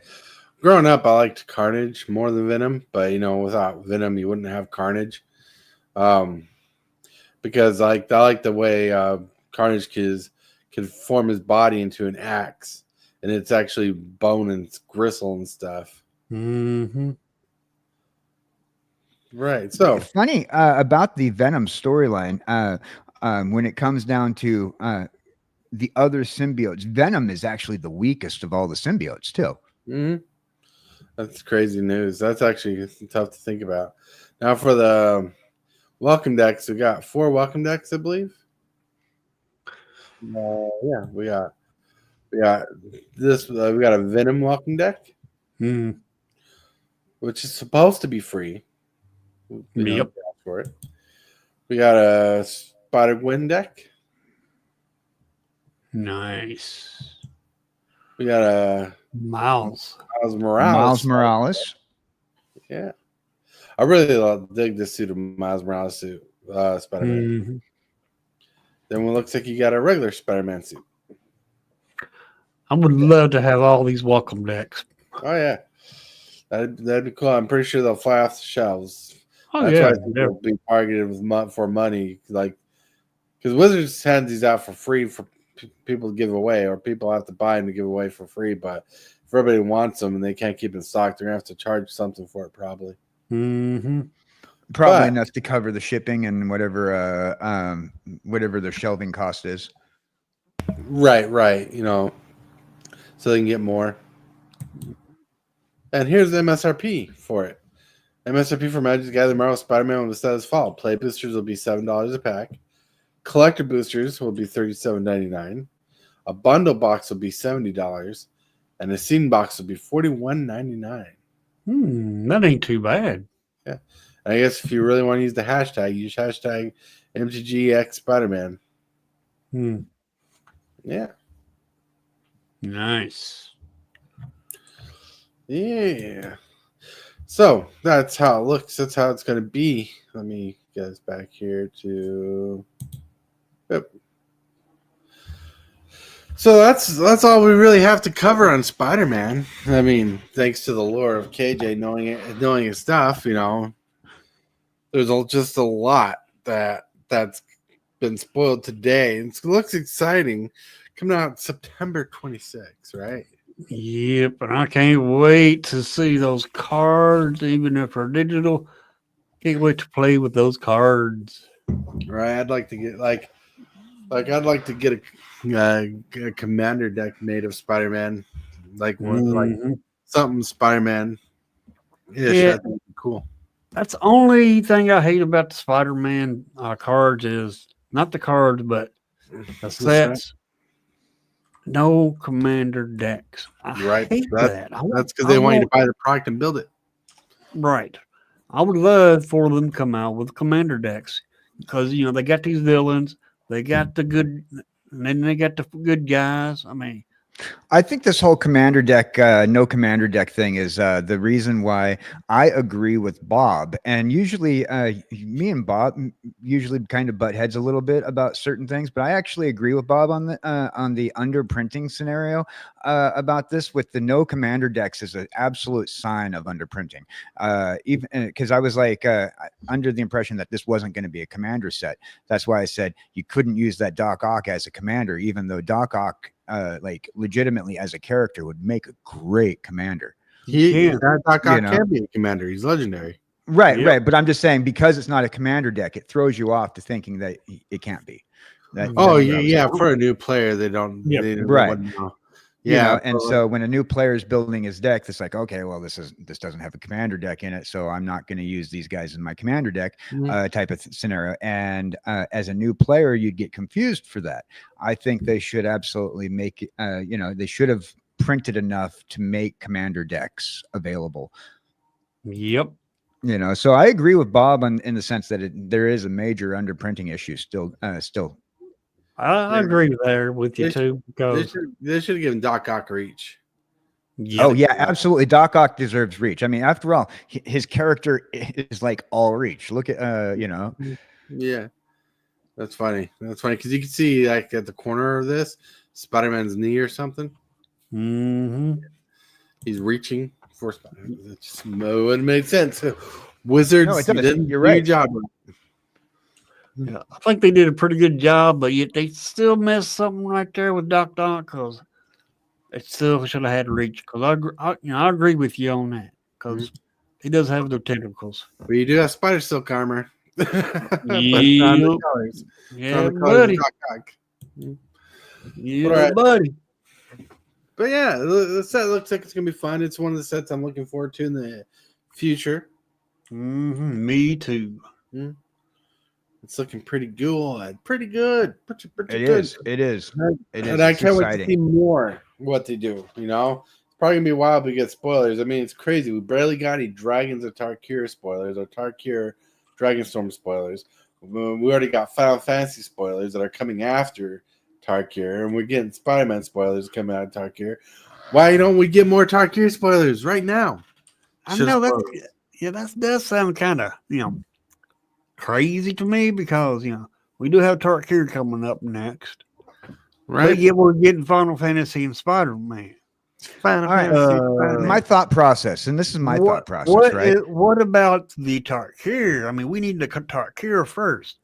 Growing up, I liked Carnage more than Venom, but without Venom, you wouldn't have Carnage. Because I like the way Carnage can form his body into an axe, and it's actually bone and gristle and stuff. Right. So funny about the Venom storyline, when it comes down to the other symbiotes, Venom is actually the weakest of all the symbiotes too. That's crazy news. That's actually tough to think about. Now for the welcome decks, we got 4 welcome decks, I believe. Yeah, we got this. We got a Venom welcome deck. which is supposed to be free. Yep. For it. We got a Spider-Gwen deck. Nice. We got a Miles. Morales. Miles Morales. Yeah. I really dig this suit of Miles Morales suit, Spider-Man. Mhm. Then it looks like you got a regular Spider-Man suit. I would love to have all these welcome decks. Oh, yeah. That'd be cool. I'm pretty sure they'll fly off the shelves. Oh, That's yeah. why they'll be targeted with for money. Like, because Wizards hands these out for free for people to give away, or people have to buy them to give away for free. But if everybody wants them and they can't keep in stock, they're going to have to charge something for it, probably. Mm-hmm. Probably enough to cover the shipping and whatever their shelving cost is. Right. You know, so they can get more. And here's the MSRP for it. MSRP for Magic the Gathering Marvel Spider-Man will be set as follows. Play boosters will be $7 a pack. Collector boosters will be $37.99. A bundle box will be $70. And a scene box will be $41.99. That ain't too bad. Yeah. And I guess if you really want to use the hashtag, use hashtag MTGX Spider-Man. Yeah. Nice. Yeah. So that's how it looks. That's how it's going to be. Let me get us back here to. Yep. So that's all we really have to cover on Spider-Man. I mean, thanks to the lore of KJ knowing his stuff, you know, there's just a lot that's been spoiled today. It looks exciting. Coming out September 26th, right? Yep, and I can't wait to see those cards, even if they're digital. Can't wait to play with those cards. Right. I'd like to get I'd like to get a commander deck made of Spider-Man, like something Spider-Man. Yeah, I think it'd be cool. That's the only thing I hate about the Spider-Man cards is not the cards, but the sets. No commander decks. I hate that. That's because they want you to buy the product and build it. Right. I would love for them to come out with commander decks because, you know, they got these villains, they got the good, and then they got the good guys. I mean, I think this whole commander deck, no commander deck thing is the reason why I agree with Bob. And usually me and Bob usually kind of butt heads a little bit about certain things, but I actually agree with Bob on the underprinting scenario about this. With the no commander decks is an absolute sign of underprinting. Even because I was like under the impression that this wasn't going to be a commander set. That's why I said you couldn't use that Doc Ock as a commander, even though Doc Ock like legitimately as a character would make a great commander. Doc Ock can be a commander. He's legendary. Right. But I'm just saying, because it's not a commander deck, it throws you off to thinking that it can't be. For a new player, they don't. Yep. Right. Yeah, and so when a new player is building his deck, it's like, okay, well, this doesn't have a commander deck in it, so I'm not going to use these guys in my commander deck type of scenario. And as a new player, you'd get confused for that. I think they should absolutely make it. They should have printed enough to make commander decks available. Yep. You know, so I agree with Bob in the sense that there is a major underprinting issue still. I agree there with you too. Because they should have given Doc Ock reach. Oh yeah, absolutely. Doc Ock deserves reach. I mean, after all, his character is like all reach. Look at Yeah, that's funny. That's funny because you can see like at the corner of this Spider-Man's knee or something. He's reaching for Spider-Man. It just wouldn't make sense. Wizards, you're right. Good job. Yeah, I think they did a pretty good job, but yet they still missed something right there with Doc Ock because it still should have had reach. Because I agree with you on that because he does have the tentacles. But you do have Spider Silk armor. Yeah, buddy. Yeah, buddy. But yeah, the set looks like it's gonna be fun. It's one of the sets I'm looking forward to in the future. Me too. It's looking pretty good. Pretty good. It is. And I can't wait to see more what they do, you know? probably gonna be a while to get spoilers. I mean, it's crazy. We barely got any Dragons of Tarkir spoilers or Tarkir Dragonstorm spoilers. We already got Final Fantasy spoilers that are coming after Tarkir, and we're getting Spider-Man spoilers coming out of Tarkir. Why don't we get more Tarkir spoilers right now? I know that does sound kind of crazy to me because we do have Tarkir coming up next, right? But yeah, we're getting Final Fantasy and Spider-Man. Final All right. Fantasy. My thought process, and this is my thought process, right? What about the Tarkir? I mean, we need the Tarkir first.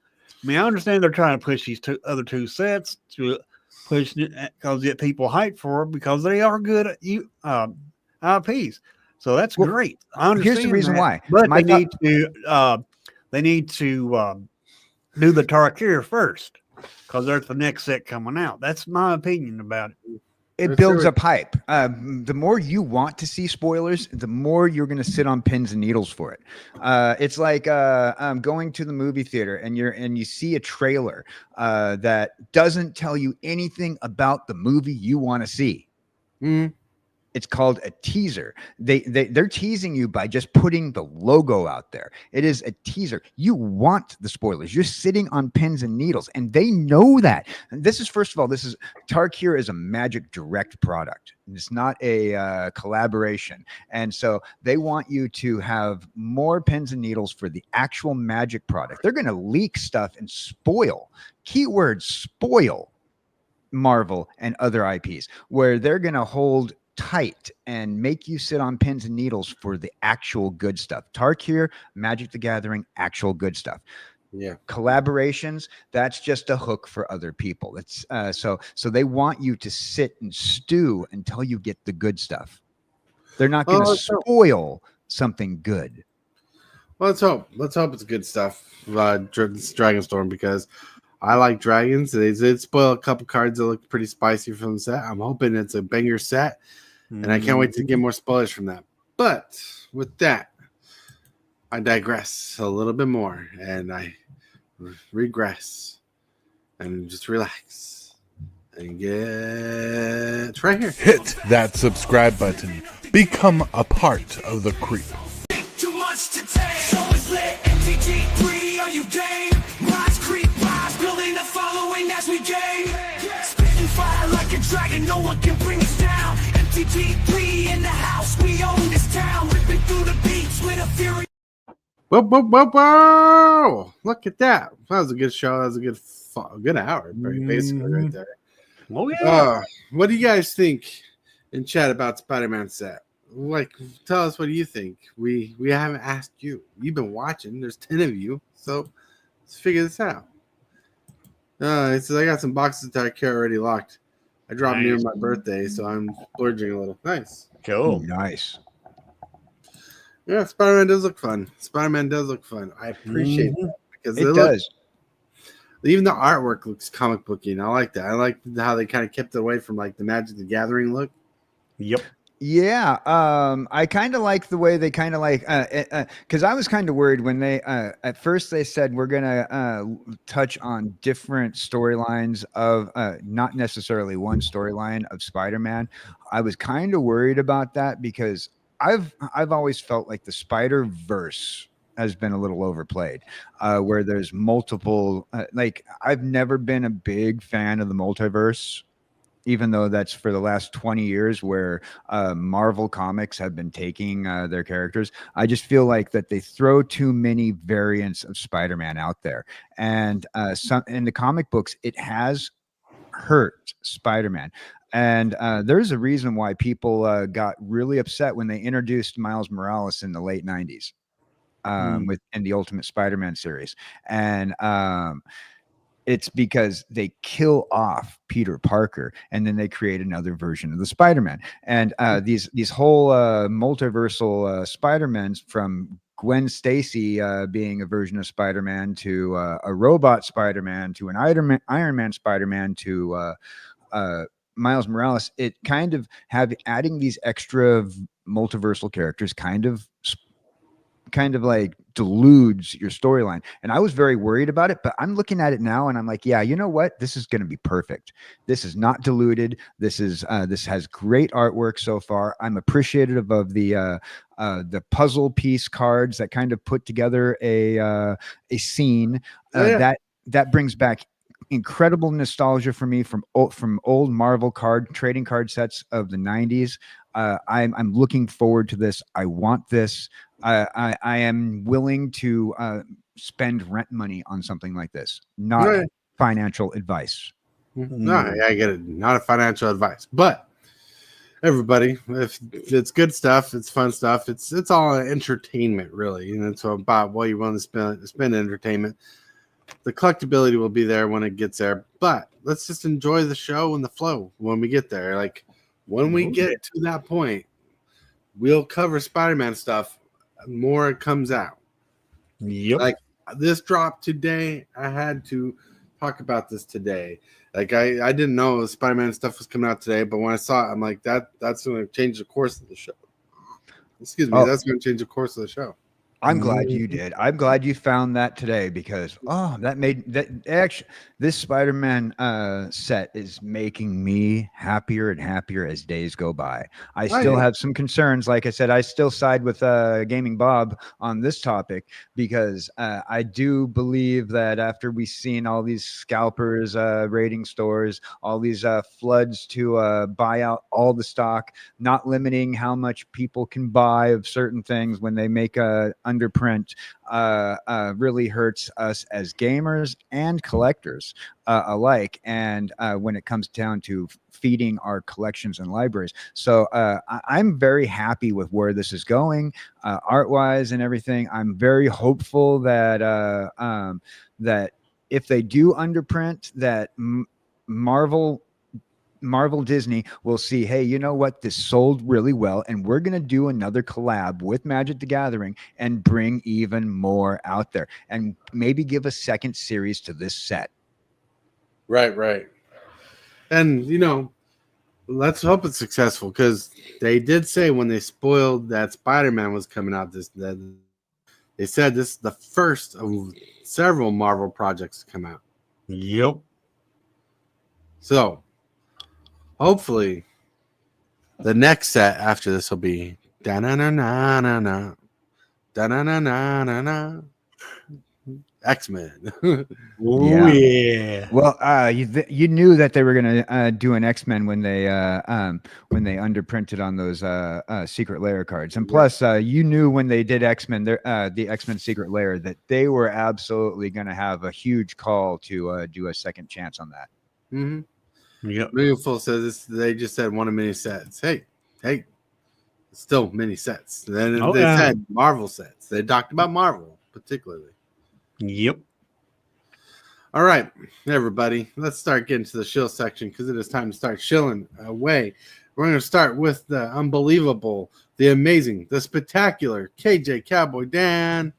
I mean, I understand they're trying to push these other two sets to push it because get people hyped for it because they are good IPs. So that's great. I understand. Here's the reason why. But they need to do the Tarkir first because there's the next set coming out. That's my opinion about it. It builds up hype. The more you want to see spoilers, the more you're going to sit on pins and needles for it. It's like going to the movie theater and you see a trailer that doesn't tell you anything about the movie you want to see. Mm. It's called a teaser. They're teasing you by just putting the logo out there. It is a teaser. You want the spoilers. You're sitting on pins and needles, and they know that. And this is, first of all, Tarkir is a Magic Direct product. It's not a collaboration. And so they want you to have more pins and needles for the actual Magic product. They're going to leak stuff and spoil, keyword spoil, Marvel and other IPs, where they're going to hold tight and make you sit on pins and needles for the actual good stuff. Tarkir, Magic the Gathering, actual good stuff. Yeah. Collaborations, that's just a hook for other people. It's so they want you to sit and stew until you get the good stuff. They're not going to spoil something good. Well, let's hope it's good stuff. Dragonstorm, because I like dragons. They did spoil a couple cards that look pretty spicy from the set. I'm hoping it's a banger set, and I can't wait to get more spoilers from that. But with that, I digress a little bit more, and I regress, and just relax, and get right here. Hit that subscribe button. Become a part of the creep. Too much to take, so it's lit. MTG3, are you game? Rise, creep, rise, building a following as we gain. Spitting fire like a dragon, no one can bring us down. MTG3 in the house, we own this town. Ripping through the beats with a fury. Whoa! Look at that. That was a good show. That was a good hour, basically, right there. Oh yeah. What do you guys think in chat about Spider-Man set? Like, tell us what do you think. We haven't asked you. You've been watching. There's 10 of you, so let's figure this out. It says I got some boxes that I already locked. I dropped near my birthday, so I'm splurging a little. Nice. Cool. Nice. Yeah, Spider-Man does look fun. I appreciate that because It does. Even the artwork looks comic booky, and I like that. I like how they kind of kept it away from like the Magic the Gathering look. Yep. Yeah, I kind of like the way they kind of like, because I was kind of worried when they, at first they said we're gonna touch on different storylines of, not necessarily one storyline of Spider-Man. I was kind of worried about that because I've always felt like the Spider-Verse has been a little overplayed, where there's multiple, like I've never been a big fan of the multiverse. Even though that's for the last 20 years where Marvel Comics have been taking their characters, I just feel like that they throw too many variants of Spider-Man out there. And some in the comic books, it has hurt Spider-Man. And there's a reason why people got really upset when they introduced Miles Morales in the late 90s in the Ultimate Spider-Man series. And it's because they kill off Peter Parker and then they create another version of the Spider-Man. And these whole multiversal Spider-Mans, from Gwen Stacy being a version of Spider-Man to a robot Spider-Man to an Iron Man Spider-Man to Miles Morales, it kind of adding these extra multiversal characters kind of kind of like deludes your storyline. And I was very worried about it, but I'm looking at it now and I'm like, yeah, you know what? This is going to be perfect. This is not diluted. This has great artwork so far. I'm appreciative of the puzzle piece cards that kind of put together a scene that brings back incredible nostalgia for me from old Marvel trading card sets of the 90s. I'm looking forward to this. I want this. I am willing to spend rent money on something like this. Not financial advice. No, I get it. Not a financial advice, but everybody, if it's good stuff, it's fun stuff. It's all entertainment, really, and it's about what you want to spend entertainment. The collectability will be there when it gets there, but let's just enjoy the show and the flow when we get there. Like when we get to that point, we'll cover Spider-Man stuff. More comes out. Yep. Like this dropped today. I had to talk about this today. Like I didn't know Spider-Man stuff was coming out today, but when I saw it, I'm like that's going to change the course of the show. Excuse me, that's going to change the course of the show. I'm glad you did. I'm glad you found that today because this Spider-Man set is making me happier and happier as days go by. I still have some concerns. Like I said, I still side with Gaming Bob on this topic because I do believe that after we've seen all these scalpers raiding stores, all these floods to buy out all the stock, not limiting how much people can buy of certain things when they make a underprint really hurts us as gamers and collectors alike. And when it comes down to feeding our collections and libraries. So I'm very happy with where this is going art-wise and everything. I'm very hopeful that that if they do underprint that Marvel Disney will see, hey, you know what? This sold really well, and we're going to do another collab with Magic the Gathering and bring even more out there and maybe give a second series to this set. Right. And, let's hope it's successful because they did say when they spoiled that Spider-Man was coming out, they said this is the first of several Marvel projects to come out. Yep. So, hopefully, the next set after this will be da-na-na-na-na-na, da-na-na-na-na-na, X-Men. Oh, yeah. Well, you knew that they were going to do an X-Men when they underprinted on those Secret Lair cards. And plus, you knew when they did X-Men, the X-Men Secret Lair, that they were absolutely going to have a huge call to do a second chance on that. Mm-hmm. Yep. Mugenfool says they just said one of many sets. Hey, still many sets. Then they said Marvel sets. They talked about Marvel particularly. Yep. All right, everybody. Let's start getting to the shill section because it is time to start shilling away. We're going to start with the unbelievable, the amazing, the spectacular kjcowboydan.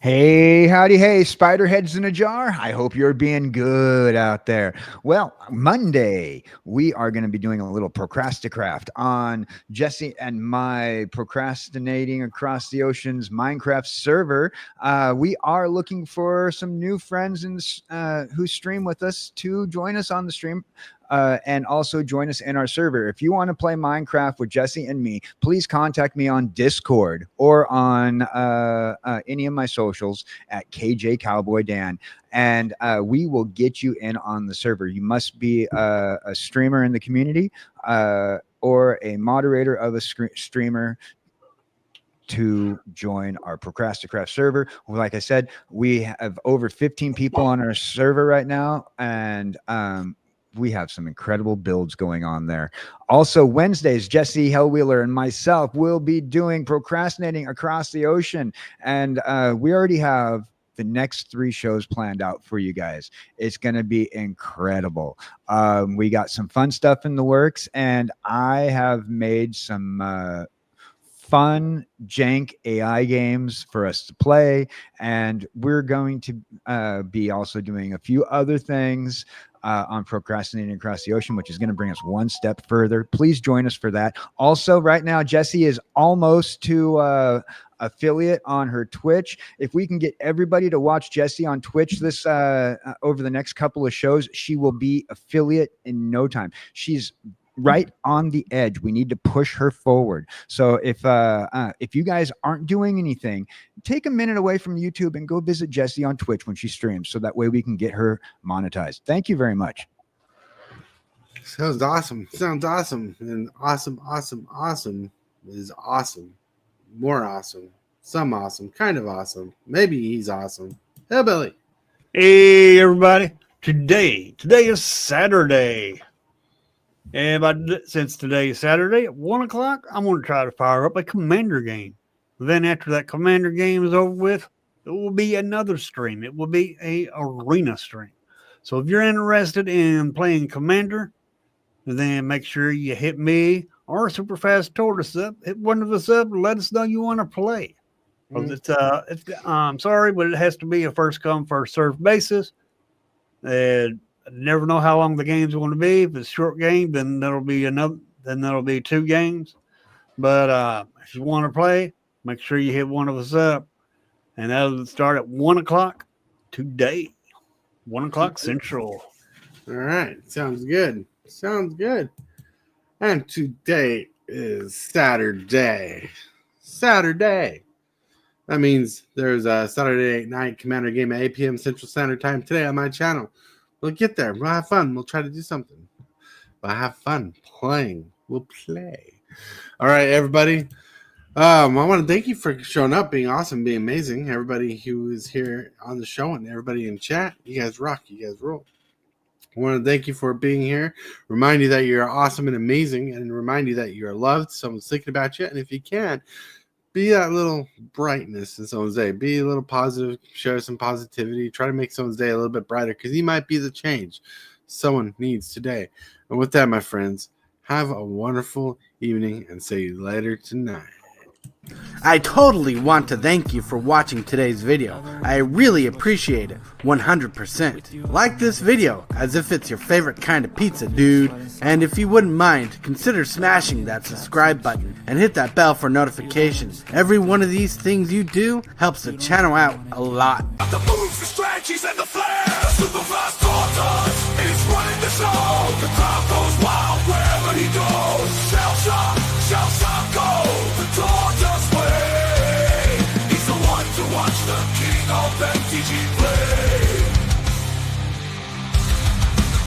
Hey, howdy, hey, spider heads in a jar. I hope you're being good out there. Well, Monday, we are going to be doing a little procrasticraft on Jesse and my Procrastinating Across the Oceans Minecraft server. We are looking for some new friends who stream with us to join us on the stream. And also join us in our server. If you want to play Minecraft with Jesse and me, please contact me on Discord or on any of my socials at kjcowboydan, and we will get you in on the server. You must be a streamer in the community or a moderator of a streamer to join our Procrasticraft server. Like I said, we have over 15 people on our server right now, and we have some incredible builds going on there. Also, Wednesdays, Jesse Hellwheeler and myself will be doing Procrastinating Across the Ocean. And we already have the next 3 shows planned out for you guys. It's going to be incredible. We got some fun stuff in the works, and I have made some fun jank AI games for us to play, and we're going to be also doing a few other things on Procrastinating Across the Ocean, which is going to bring us one step further. Please join us for that. Also, right now, Jesse is almost to affiliate on her Twitch. If we can get everybody to watch Jessie on Twitch this over the next couple of shows, she will be affiliate in no time. She's right on the edge. We need to push her forward. So if you guys aren't doing anything, take a minute away from YouTube and go visit Jessie on Twitch when she streams, so that way we can get her monetized. Thank you very much. Sounds awesome. Sounds awesome. And awesome is awesome. More awesome. Some awesome. Kind of awesome. Maybe he's awesome. Hellbilly. Hey, everybody. Today is Saturday. And since today is Saturday at 1 o'clock, I'm going to try to fire up a Commander game. Then after that Commander game is over with, it will be another stream. It will be a arena stream. So if you're interested in playing Commander, then make sure you hit me or Superfast Tortoise up. Hit one of us up and let us know you want to play. I'm sorry, but it has to be a first come, first served basis. Never know how long the game's going to be. If it's a short game, then that'll be 2 games. But if you want to play, make sure you hit one of us up. And that'll start at 1 o'clock today. 1 o'clock Central. All right. Sounds good. Sounds good. And today is Saturday. Saturday. That means there's a Saturday night Commander game at 8 p.m. Central Standard Time today on my channel. We'll get there. We'll have fun. We'll try to do something. We'll have fun playing. We'll play. All right, everybody. I want to thank you for showing up, being awesome, being amazing. Everybody who is here on the show and everybody in chat, you guys rock. You guys roll. I want to thank you for being here. Remind you that you're awesome and amazing, and remind you that you're loved. Someone's thinking about you, and if you can, be that little brightness in someone's day. Be a little positive. Share some positivity. Try to make someone's day a little bit brighter, because you might be the change someone needs today. And with that, my friends, have a wonderful evening, and see you later tonight. I totally want to thank you for watching today's video. I really appreciate it, 100%. Like this video as if it's your favorite kind of pizza, dude. And if you wouldn't mind, consider smashing that subscribe button and hit that bell for notifications. Every one of these things you do helps the channel out a lot. The moves, the strategies, and the flair. Super fast.